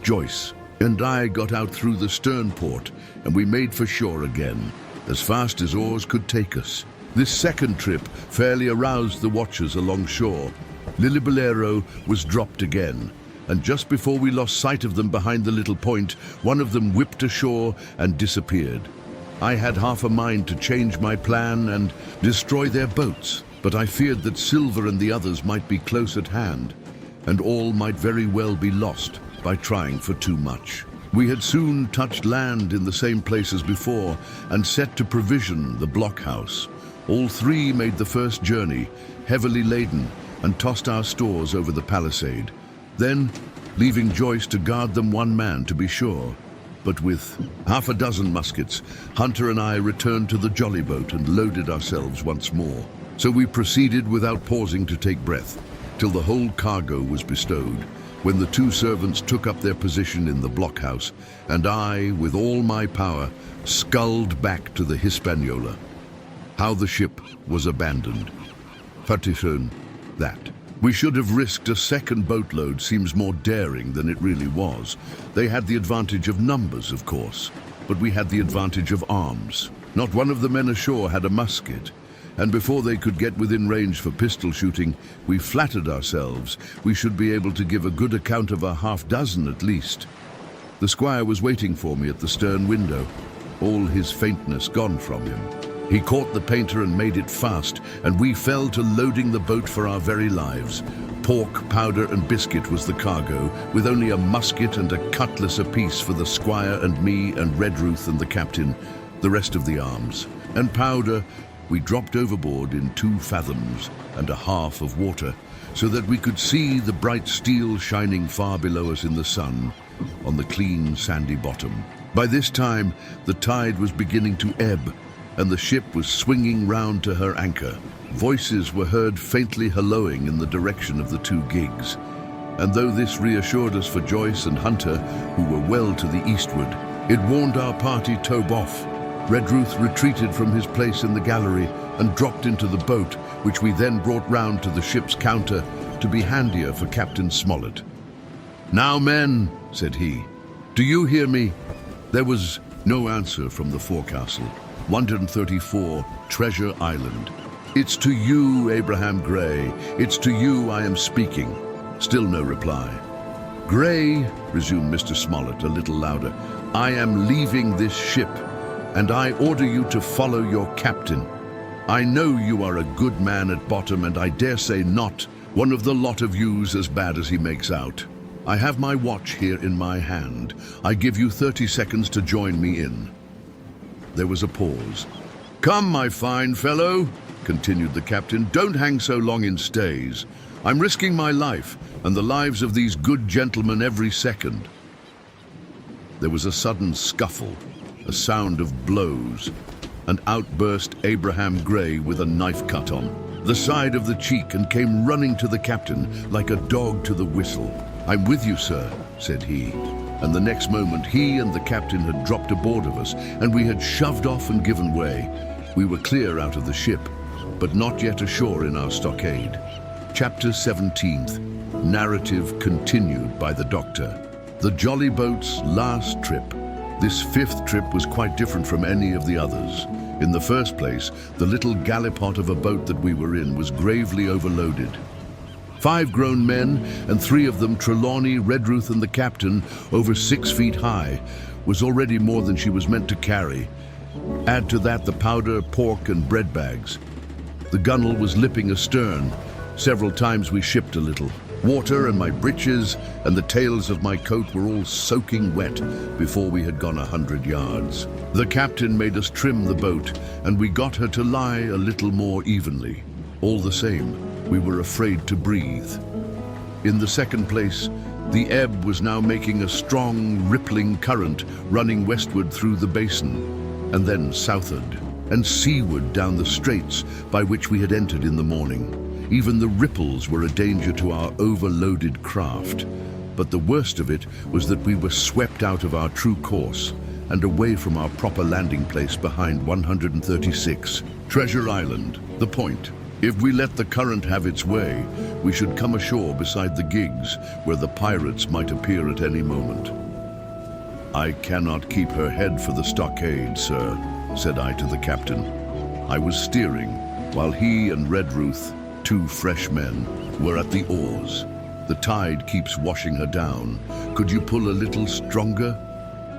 Speaker 1: Joyce and I got out through the stern port, and we made for shore again, as fast as oars could take us. This second trip fairly aroused the watchers along shore. Lilibolero was dropped again, and just before we lost sight of them behind the little point, one of them whipped ashore and disappeared. I had half a mind to change my plan and destroy their boats, but I feared that Silver and the others might be close at hand, and all might very well be lost by trying for too much. We had soon touched land in the same place as before and set to provision the blockhouse. All 3 made the first journey, heavily laden, and tossed our stores over the palisade. Then, leaving Joyce to guard them 1 man to be sure, but with half a dozen muskets, Hunter and I returned to the jolly boat and loaded ourselves once more. So we proceeded without pausing to take breath, till the whole cargo was bestowed, when the 2 servants took up their position in the blockhouse, and I, with all my power, sculled back to the Hispaniola. How the ship was abandoned. Partition, that. We should have risked a second boatload seems more daring than it really was. They had the advantage of numbers, of course. but we had the advantage of arms. Not one of the men ashore had a musket, and before they could get within range for pistol shooting, we flattered ourselves we should be able to give a good account of a half dozen at least. The squire was waiting for me at the stern window, all his faintness gone from him. He caught the painter and made it fast, and we fell to loading the boat for our very lives. Pork, powder and biscuit was the cargo, with only a musket and a cutlass apiece for the squire and me and Redruth and the captain, the rest of the arms. And powder we dropped overboard in 2 fathoms and a half of water, so that we could see the bright steel shining far below us in the sun on the clean sandy bottom. By this time the tide was beginning to ebb, and the ship was swinging round to her anchor. Voices were heard faintly hallooing in the direction of the 2 gigs, and though this reassured us for Joyce and Hunter, who were well to the eastward, it warned our party to tow off. Redruth retreated from his place in the gallery and dropped into the boat, which we then brought round to the ship's counter to be handier for Captain Smollett. "Now, men," said he, "do you hear me?" There was no answer from the forecastle. 134 Treasure Island. "It's to you, Abraham Gray. It's to you I am speaking." Still no reply. "Gray," resumed Mr. Smollett a little louder, "I am leaving this ship, and I order you to follow your captain. I know you are a good man at bottom, and I dare say not one of the lot of yous as bad as he makes out. I have my watch here in my hand. I give you 30 seconds to join me in." There was a pause. "Come, my fine fellow," continued the captain, "don't hang so long in stays. I'm risking my life and the lives of these good gentlemen every second." There was a sudden scuffle, a sound of blows, and out burst Abraham Gray with a knife cut on the side of the cheek and came running to the captain like a dog to the whistle. "I'm with you, sir," said he. And the next moment he and the captain had dropped aboard of us, and we had shoved off and given way. We were clear out of the ship, but not yet ashore in our stockade. Chapter 17. Narrative continued by the Doctor. The Jolly Boat's last trip. This 5th trip was quite different from any of the others. In the first place, the little gallipot of a boat that we were in was gravely overloaded. 5 grown men, and 3 of them, Trelawney, Redruth and the captain, over 6 feet high, was already more than she was meant to carry. Add to that the powder, pork and bread bags. The gunwale was lipping astern. Several times we shipped a little. Water and my breeches and the tails of my coat were all soaking wet before we had gone 100 yards. The captain made us trim the boat, and we got her to lie a little more evenly. All the same, we were afraid to breathe. In the second place, the ebb was now making a strong, rippling current running westward through the basin, and then southward and seaward down the straits by which we had entered in the morning. Even the ripples were a danger to our overloaded craft, but the worst of it was that we were swept out of our true course and away from our proper landing place behind 136 Treasure Island, the point. If we let the current have its way, we should come ashore beside the gigs, where the pirates might appear at any moment. "I cannot keep her head for the stockade, sir," said I to the captain. I was steering, while he and Redruth, 2 fresh men, were at the oars. "The tide keeps washing her down. Could you pull a little stronger?"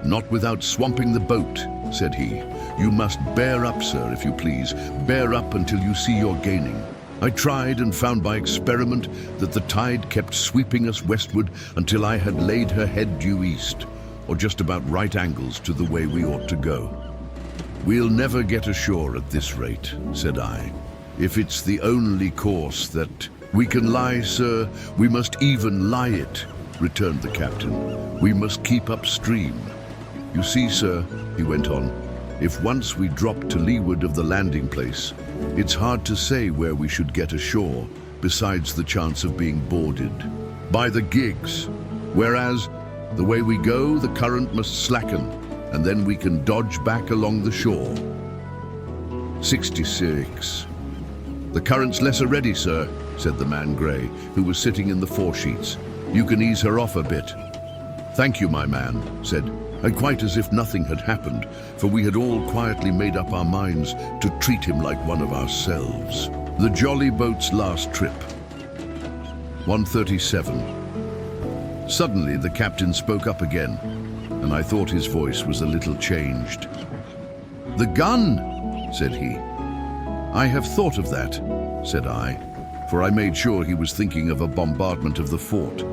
Speaker 1: "Not without swamping the boat," said he. "You must bear up, sir, if you please. Bear up until you see you're gaining." I tried and found by experiment that the tide kept sweeping us westward until I had laid her head due east, or just about right angles to the way we ought to go. "We'll never get ashore at this rate," said I. "If it's the only course that—" "We can lie, sir. We must even lie it," returned the captain. "We must keep upstream. You see, sir," he went on, "if once we drop to leeward of the landing place, it's hard to say where we should get ashore, besides the chance of being boarded by the gigs. Whereas, the way we go, the current must slacken, and then we can dodge back along the shore." 66. "The current's less already, sir," said the man Gray, who was sitting in the foresheets. "You can ease her off a bit." "Thank you, my man," said, and quite as if nothing had happened, for we had all quietly made up our minds to treat him like one of ourselves. The jolly boat's last trip. 1:37. Suddenly the captain spoke up again, and I thought his voice was a little changed. "The gun," said he. "I have thought of that," said I, for I made sure he was thinking of a bombardment of the fort.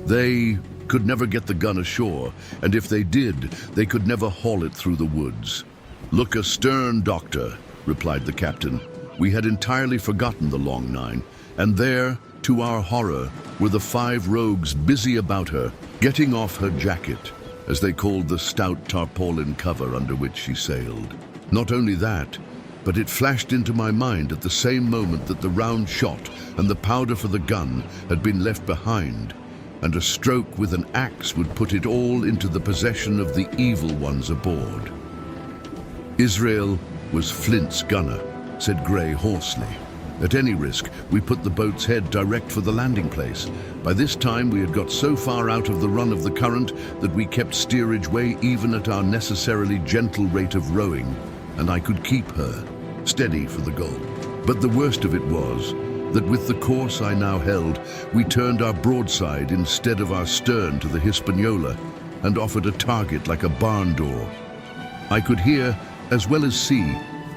Speaker 1: "They could never get the gun ashore, and if they did, they could never haul it through the woods." "Look astern, Doctor," replied the captain. We had entirely forgotten the Long Nine, and there, to our horror, were the 5 rogues busy about her, getting off her jacket, as they called the stout tarpaulin cover under which she sailed. Not only that, but it flashed into my mind at the same moment that the round shot and the powder for the gun had been left behind, and a stroke with an axe would put it all into the possession of the evil ones aboard. "Israel was Flint's gunner," said Gray hoarsely. At any risk, we put the boat's head direct for the landing place. By this time, we had got so far out of the run of the current that we kept steerage way even at our necessarily gentle rate of rowing, and I could keep her steady for the goal. But the worst of it was that with the course I now held, we turned our broadside instead of our stern to the Hispaniola and offered a target like a barn door. I could hear, as well as see,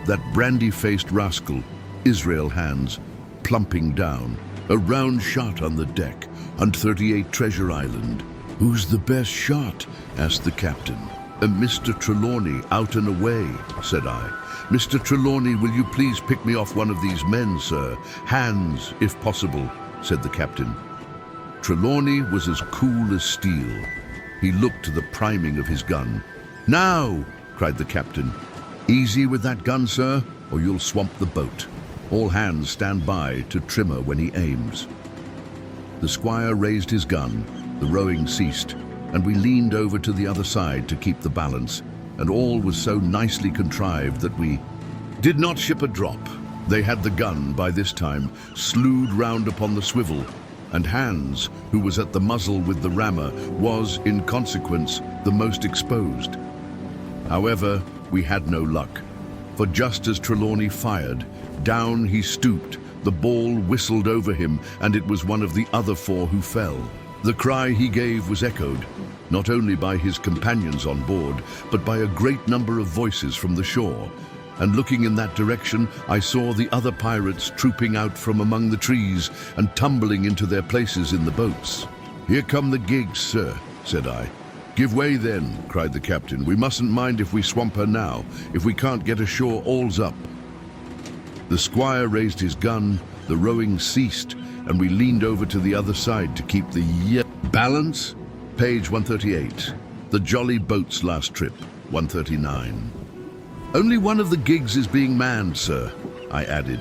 Speaker 1: that brandy-faced rascal, Israel Hands, plumping down, a round shot on the deck, on 38 Treasure Island. "Who's the best shot?" asked the captain. "Mr. Trelawney, out and away," said I. "Mr. Trelawney, will you please pick me off one of these men, sir? Hands, if possible," said the captain. Trelawney was as cool as steel. He looked to the priming of his gun. "Now!" cried the captain. "Easy with that gun, sir, or you'll swamp the boat. All hands stand by to trim her when he aims." The squire raised his gun, the rowing ceased, and we leaned over to the other side to keep the balance, and all was so nicely contrived that we did not ship a drop. They had the gun, by this time, slewed round upon the swivel, and Hans, who was at the muzzle with the rammer, was, in consequence, the most exposed. However, we had no luck, for just as Trelawney fired, down he stooped, the ball whistled over him, and it was one of the other 4 who fell. The cry he gave was echoed, not only by his companions on board, but by a great number of voices from the shore, and looking in that direction, I saw the other pirates trooping out from among the trees and tumbling into their places in the boats. "Here come the gigs, sir," said I. "Give way then," cried the captain. "We mustn't mind if we swamp her now. If we can't get ashore, all's up." The squire raised his gun, the rowing ceased, and we leaned over to the other side to keep the balance. Page 138. The jolly boat's last trip, 139. "Only one of the gigs is being manned, sir," I added.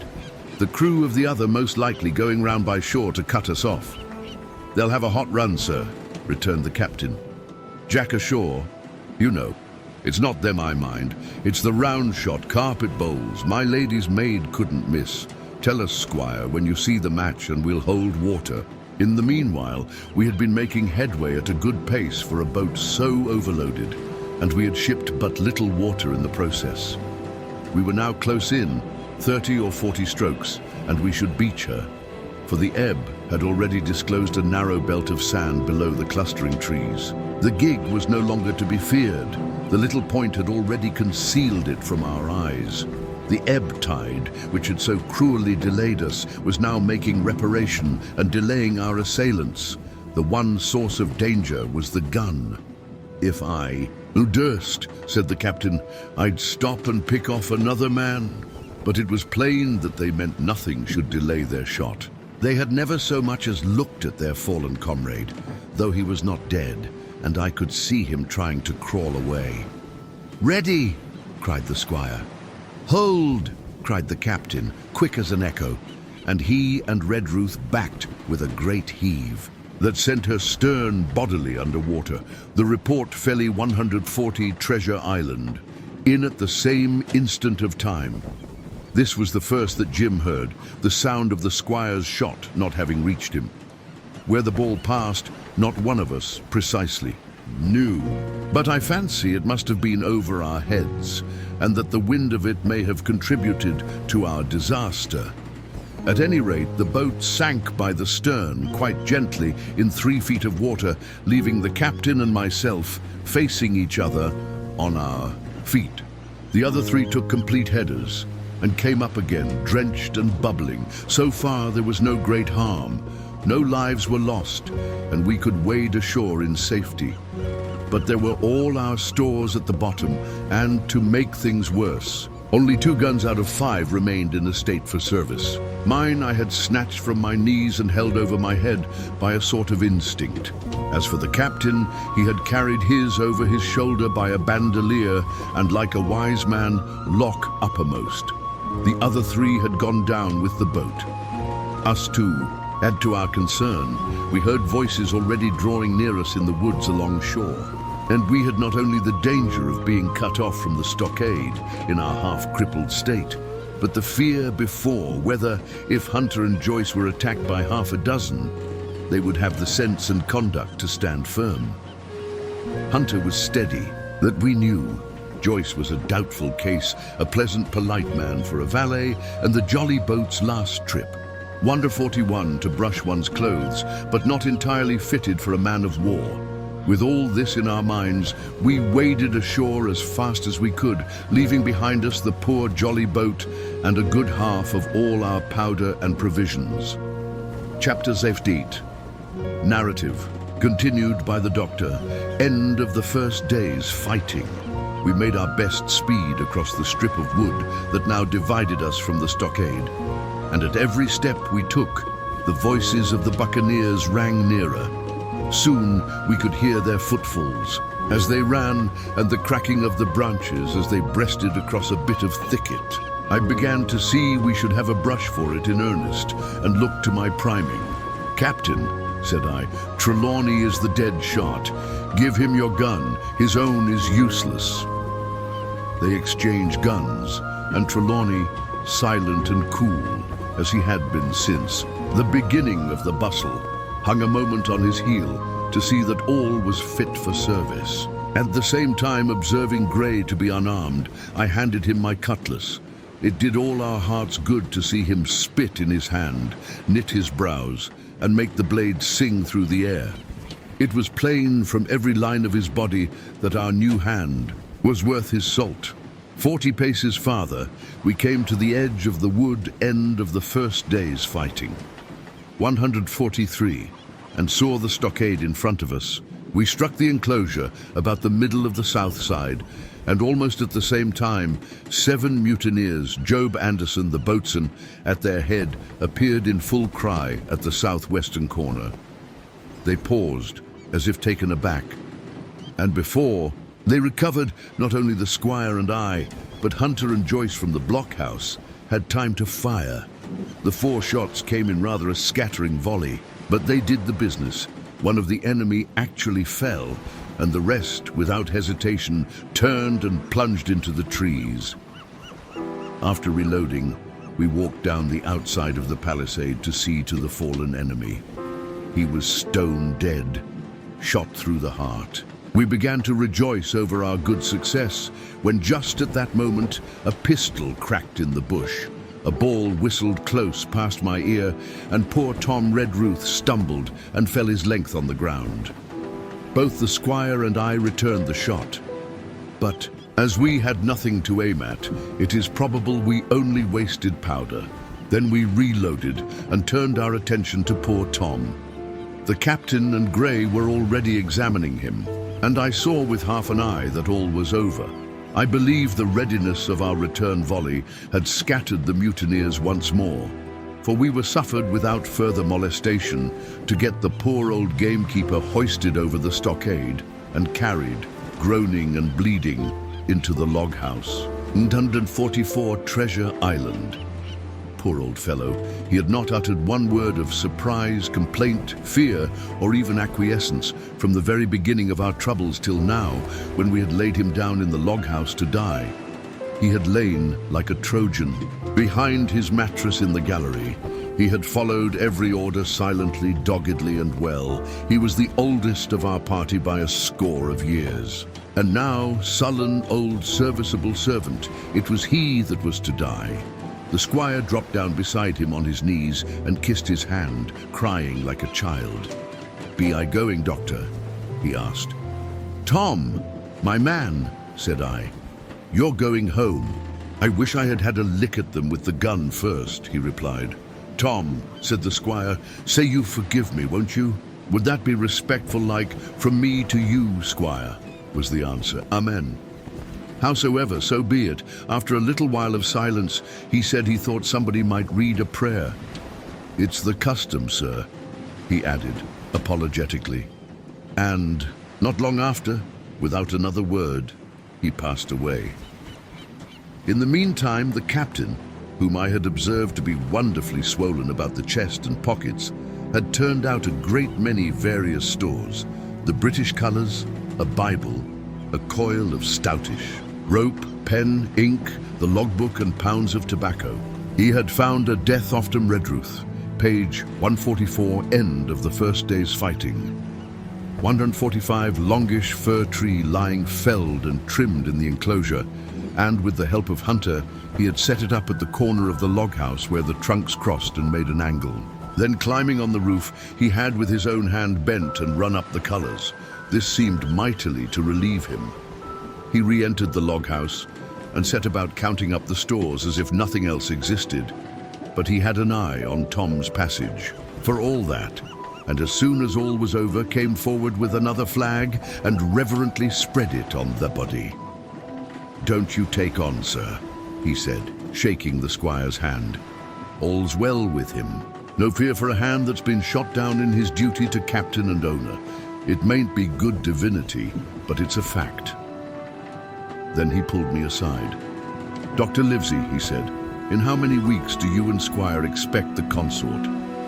Speaker 1: "The crew of the other most likely going round by shore to cut us off." "They'll have a hot run, sir," returned the captain. "Jack ashore, you know. It's not them I mind. It's the round-shot carpet bowls. My lady's maid couldn't miss. Tell us, squire, when you see the match and we'll hold water." In the meanwhile, we had been making headway at a good pace for a boat so overloaded, and we had shipped but little water in the process. We were now close in, 30 or 40 strokes, and we should beach her, for the ebb had already disclosed a narrow belt of sand below the clustering trees. The gig was no longer to be feared. The little point had already concealed it from our eyes. The ebb tide, which had so cruelly delayed us, was now making reparation and delaying our assailants. The one source of danger was the gun. If I, who durst, said the captain, I'd stop and pick off another man. But it was plain that they meant nothing should delay their shot. They had never so much as looked at their fallen comrade, though he was not dead, and I could see him trying to crawl away. "Ready!" cried the squire. "Hold!" cried the captain, quick as an echo, and he and Redruth backed with a great heave that sent her stern bodily under water. The report fell 140 Treasure Island, in at the same instant of time. This was the first that Jim heard, the sound of the squire's shot not having reached him. Where the ball passed, not one of us, precisely, new, but I fancy it must have been over our heads, and that the wind of it may have contributed to our disaster. At any rate, the boat sank by the stern quite gently in 3 feet of water, leaving the captain and myself facing each other on our feet. The other 3 took complete headers and came up again, drenched and bubbling. So far, there was no great harm. No lives were lost, and we could wade ashore in safety. But there were all our stores at the bottom, and to make things worse, only 2 guns out of 5 remained in a state for service. Mine I had snatched from my knees and held over my head by a sort of instinct. As for the captain, he had carried his over his shoulder by a bandolier and, like a wise man, lock uppermost. The other 3 had gone down with the boat. Us too. Add to our concern, we heard voices already drawing near us in the woods along shore. And we had not only the danger of being cut off from the stockade in our half-crippled state, but the fear before whether, if Hunter and Joyce were attacked by half a dozen, they would have the sense and conduct to stand firm. Hunter was steady, that we knew. Joyce was a doubtful case, a pleasant, polite man for a valet, and the jolly boat's last trip. Wonder 41 to brush one's clothes, but not entirely fitted for a man of war. With all this in our minds, we waded ashore as fast as we could, leaving behind us the poor jolly boat and a good half of all our powder and provisions. Chapter 8. Narrative, continued by the doctor. End of the first day's fighting. We made our best speed across the strip of wood that now divided us from the stockade. And at every step we took, the voices of the buccaneers rang nearer. Soon we could hear their footfalls as they ran and the cracking of the branches as they breasted across a bit of thicket. I began to see we should have a brush for it in earnest and looked to my priming. "Captain," said I, "Trelawney is the dead shot. Give him your gun. His own is useless." They exchanged guns, and Trelawney, silent and cool, as he had been since the beginning of the bustle, hung a moment on his heel to see that all was fit for service. At the same time, observing Gray to be unarmed, I handed him my cutlass. It did all our hearts good to see him spit in his hand, knit his brows, and make the blade sing through the air. It was plain from every line of his body that our new hand was worth his salt. 40 paces farther, we came to the edge of the wood end of the first day's fighting. 143, and saw the stockade in front of us. We struck the enclosure about the middle of the south side, and almost at the same time, 7 mutineers, Job Anderson, the boatswain, at their head, appeared in full cry at the southwestern corner. They paused, as if taken aback, and before they recovered, not only the squire and I, but Hunter and Joyce from the blockhouse had time to fire. The 4 shots came in rather a scattering volley, but they did the business. One of the enemy actually fell, and the rest, without hesitation, turned and plunged into the trees. After reloading, we walked down the outside of the palisade to see to the fallen enemy. He was stone dead, shot through the heart. We began to rejoice over our good success, when just at that moment, a pistol cracked in the bush. A ball whistled close past my ear, and poor Tom Redruth stumbled and fell his length on the ground. Both the squire and I returned the shot, but as we had nothing to aim at, it is probable we only wasted powder. Then we reloaded and turned our attention to poor Tom. The captain and Gray were already examining him, and I saw with half an eye that all was over. I believe the readiness of our return volley had scattered the mutineers once more, for we were suffered without further molestation to get the poor old gamekeeper hoisted over the stockade and carried, groaning and bleeding, into the log house. 144 Treasure Island. Poor old fellow, he had not uttered one word of surprise, complaint, fear, or even acquiescence from the very beginning of our troubles till now, when we had laid him down in the log house to die. He had lain like a Trojan behind his mattress in the gallery. He had followed every order silently, doggedly, and well. He was the oldest of our party by a score of years. And now, sullen, old, serviceable servant, it was he that was to die. The squire dropped down beside him on his knees and kissed his hand, crying like a child. "Be I going, doctor?" he asked. "Tom, my man," said I, "you're going home." "I wish I had had a lick at them with the gun first," he replied. "Tom," said the squire, "say you forgive me, won't you? Would that be respectful like, from me to you, squire?" was the answer. "Amen." Howsoever, so be it. After a little while of silence, he said he thought somebody might read a prayer. "It's the custom, sir," he added, apologetically. And not long after, without another word, he passed away. In the meantime, the captain, whom I had observed to be wonderfully swollen about the chest and pockets, had turned out a great many various stores: the British colours, a Bible, a coil of stoutish, rope, pen, ink, the logbook, and pounds of tobacco. He had found a Death Often Redruth, page 144, end of the first day's fighting. 145 longish fir tree lying felled and trimmed in the enclosure, and with the help of Hunter, he had set it up at the corner of the log house where the trunks crossed and made an angle. Then climbing on the roof, he had with his own hand bent and run up the colours. This seemed mightily to relieve him. He re-entered the log house and set about counting up the stores as if nothing else existed. But he had an eye on Tom's passage, for all that, and as soon as all was over, came forward with another flag and reverently spread it on the body. "Don't you take on, sir," he said, shaking the squire's hand. "All's well with him. No fear for a hand that's been shot down in his duty to captain and owner. It mayn't be good divinity, but it's a fact." Then he pulled me aside. "Dr. Livesey," he said, "in how many weeks do you and Squire expect the consort?"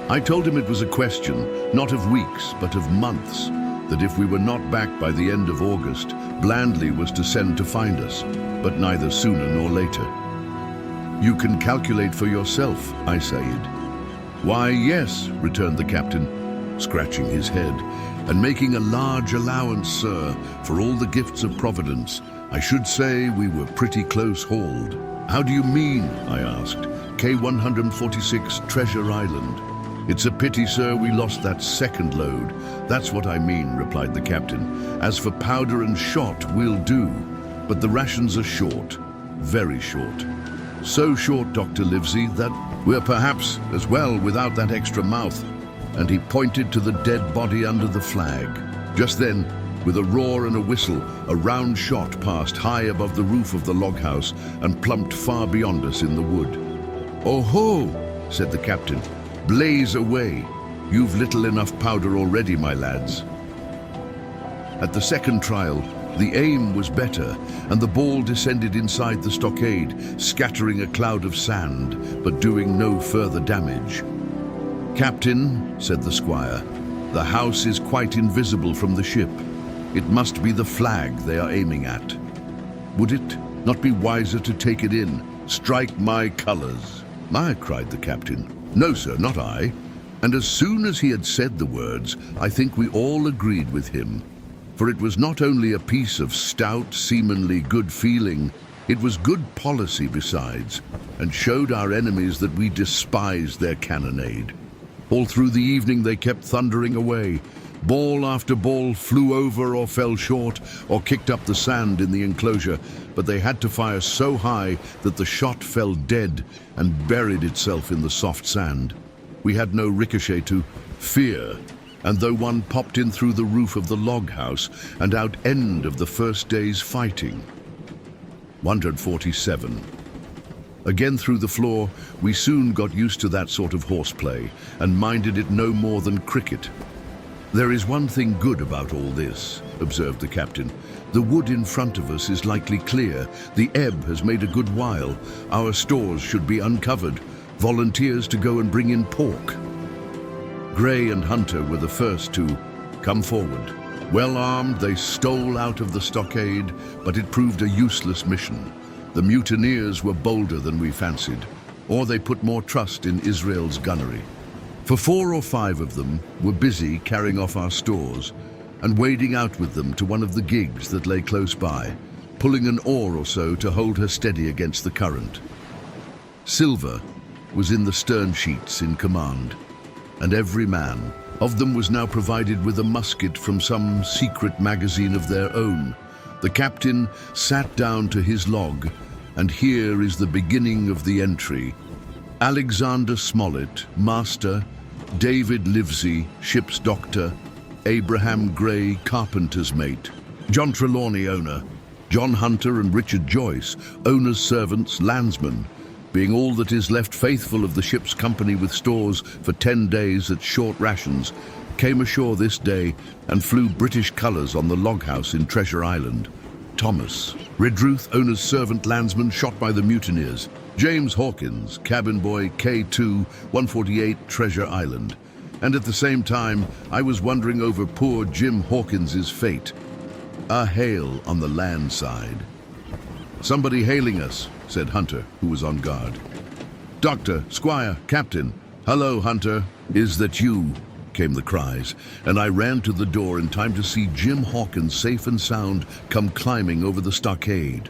Speaker 1: I told him it was a question, not of weeks, but of months, that if we were not back by the end of August, Blandley was to send to find us, but neither sooner nor later. "You can calculate for yourself," I said. "Why, yes," returned the captain, scratching his head, "and making a large allowance, sir, for all the gifts of Providence. I should say we were pretty close hauled." "How do you mean?" I asked. "K-146 Treasure Island." "It's a pity, sir, we lost that second load. That's what I mean," replied the captain. "As for powder and shot, we'll do. But the rations are short, very short. So short, Dr. Livesey, that we're perhaps as well without that extra mouth." And he pointed to the dead body under the flag. Just then, with a roar and a whistle, a round shot passed high above the roof of the log house and plumped far beyond us in the wood. "Oh-ho!" said the captain. "Blaze away. You've little enough powder already, my lads." At the second trial, the aim was better, and the ball descended inside the stockade, scattering a cloud of sand, but doing no further damage. "Captain," said the squire, "the house is quite invisible from the ship. It must be the flag they are aiming at. Would it not be wiser to take it in? Strike my colours." "My," cried the captain. "No, sir, not I." And as soon as he had said the words, I think we all agreed with him. For it was not only a piece of stout, seamanly good feeling, it was good policy besides, and showed our enemies that we despised their cannonade. All through the evening they kept thundering away. Ball after ball flew over or fell short or kicked up the sand in the enclosure, but they had to fire so high that the shot fell dead and buried itself in the soft sand. We had no ricochet to fear, and though one popped in through the roof of the log house and out end of the first day's fighting. 147. Again through the floor, we soon got used to that sort of horseplay and minded it no more than cricket. "There is one thing good about all this," observed the captain. "The wood in front of us is likely clear. The ebb has made a good while. Our stores should be uncovered. Volunteers to go and bring in pork." Gray and Hunter were the first to come forward. Well armed, they stole out of the stockade, but it proved a useless mission. The mutineers were bolder than we fancied, or they put more trust in Israel's gunnery. For 4 or 5 of them were busy carrying off our stores and wading out with them to one of the gigs that lay close by, pulling an oar or so to hold her steady against the current. Silver was in the stern sheets in command, and every man of them was now provided with a musket from some secret magazine of their own. The captain sat down to his log, and here is the beginning of the entry. Alexander Smollett, master; David Livesey, ship's doctor; Abraham Gray, carpenter's mate; John Trelawney, owner; John Hunter and Richard Joyce, owner's servants, landsmen, being all that is left faithful of the ship's company with stores for 10 days at short rations, came ashore this day and flew British colours on the log house in Treasure Island. Thomas Redruth, owner's servant, landsman, shot by the mutineers. James Hawkins, cabin boy, K2, 148, Treasure Island. And at the same time, I was wondering over poor Jim Hawkins's fate. A hail on the land side. "Somebody hailing us," said Hunter, who was on guard. "Doctor, Squire, Captain." "Hello, Hunter. Is that you?" came the cries, and I ran to the door in time to see Jim Hawkins, safe and sound, come climbing over the stockade.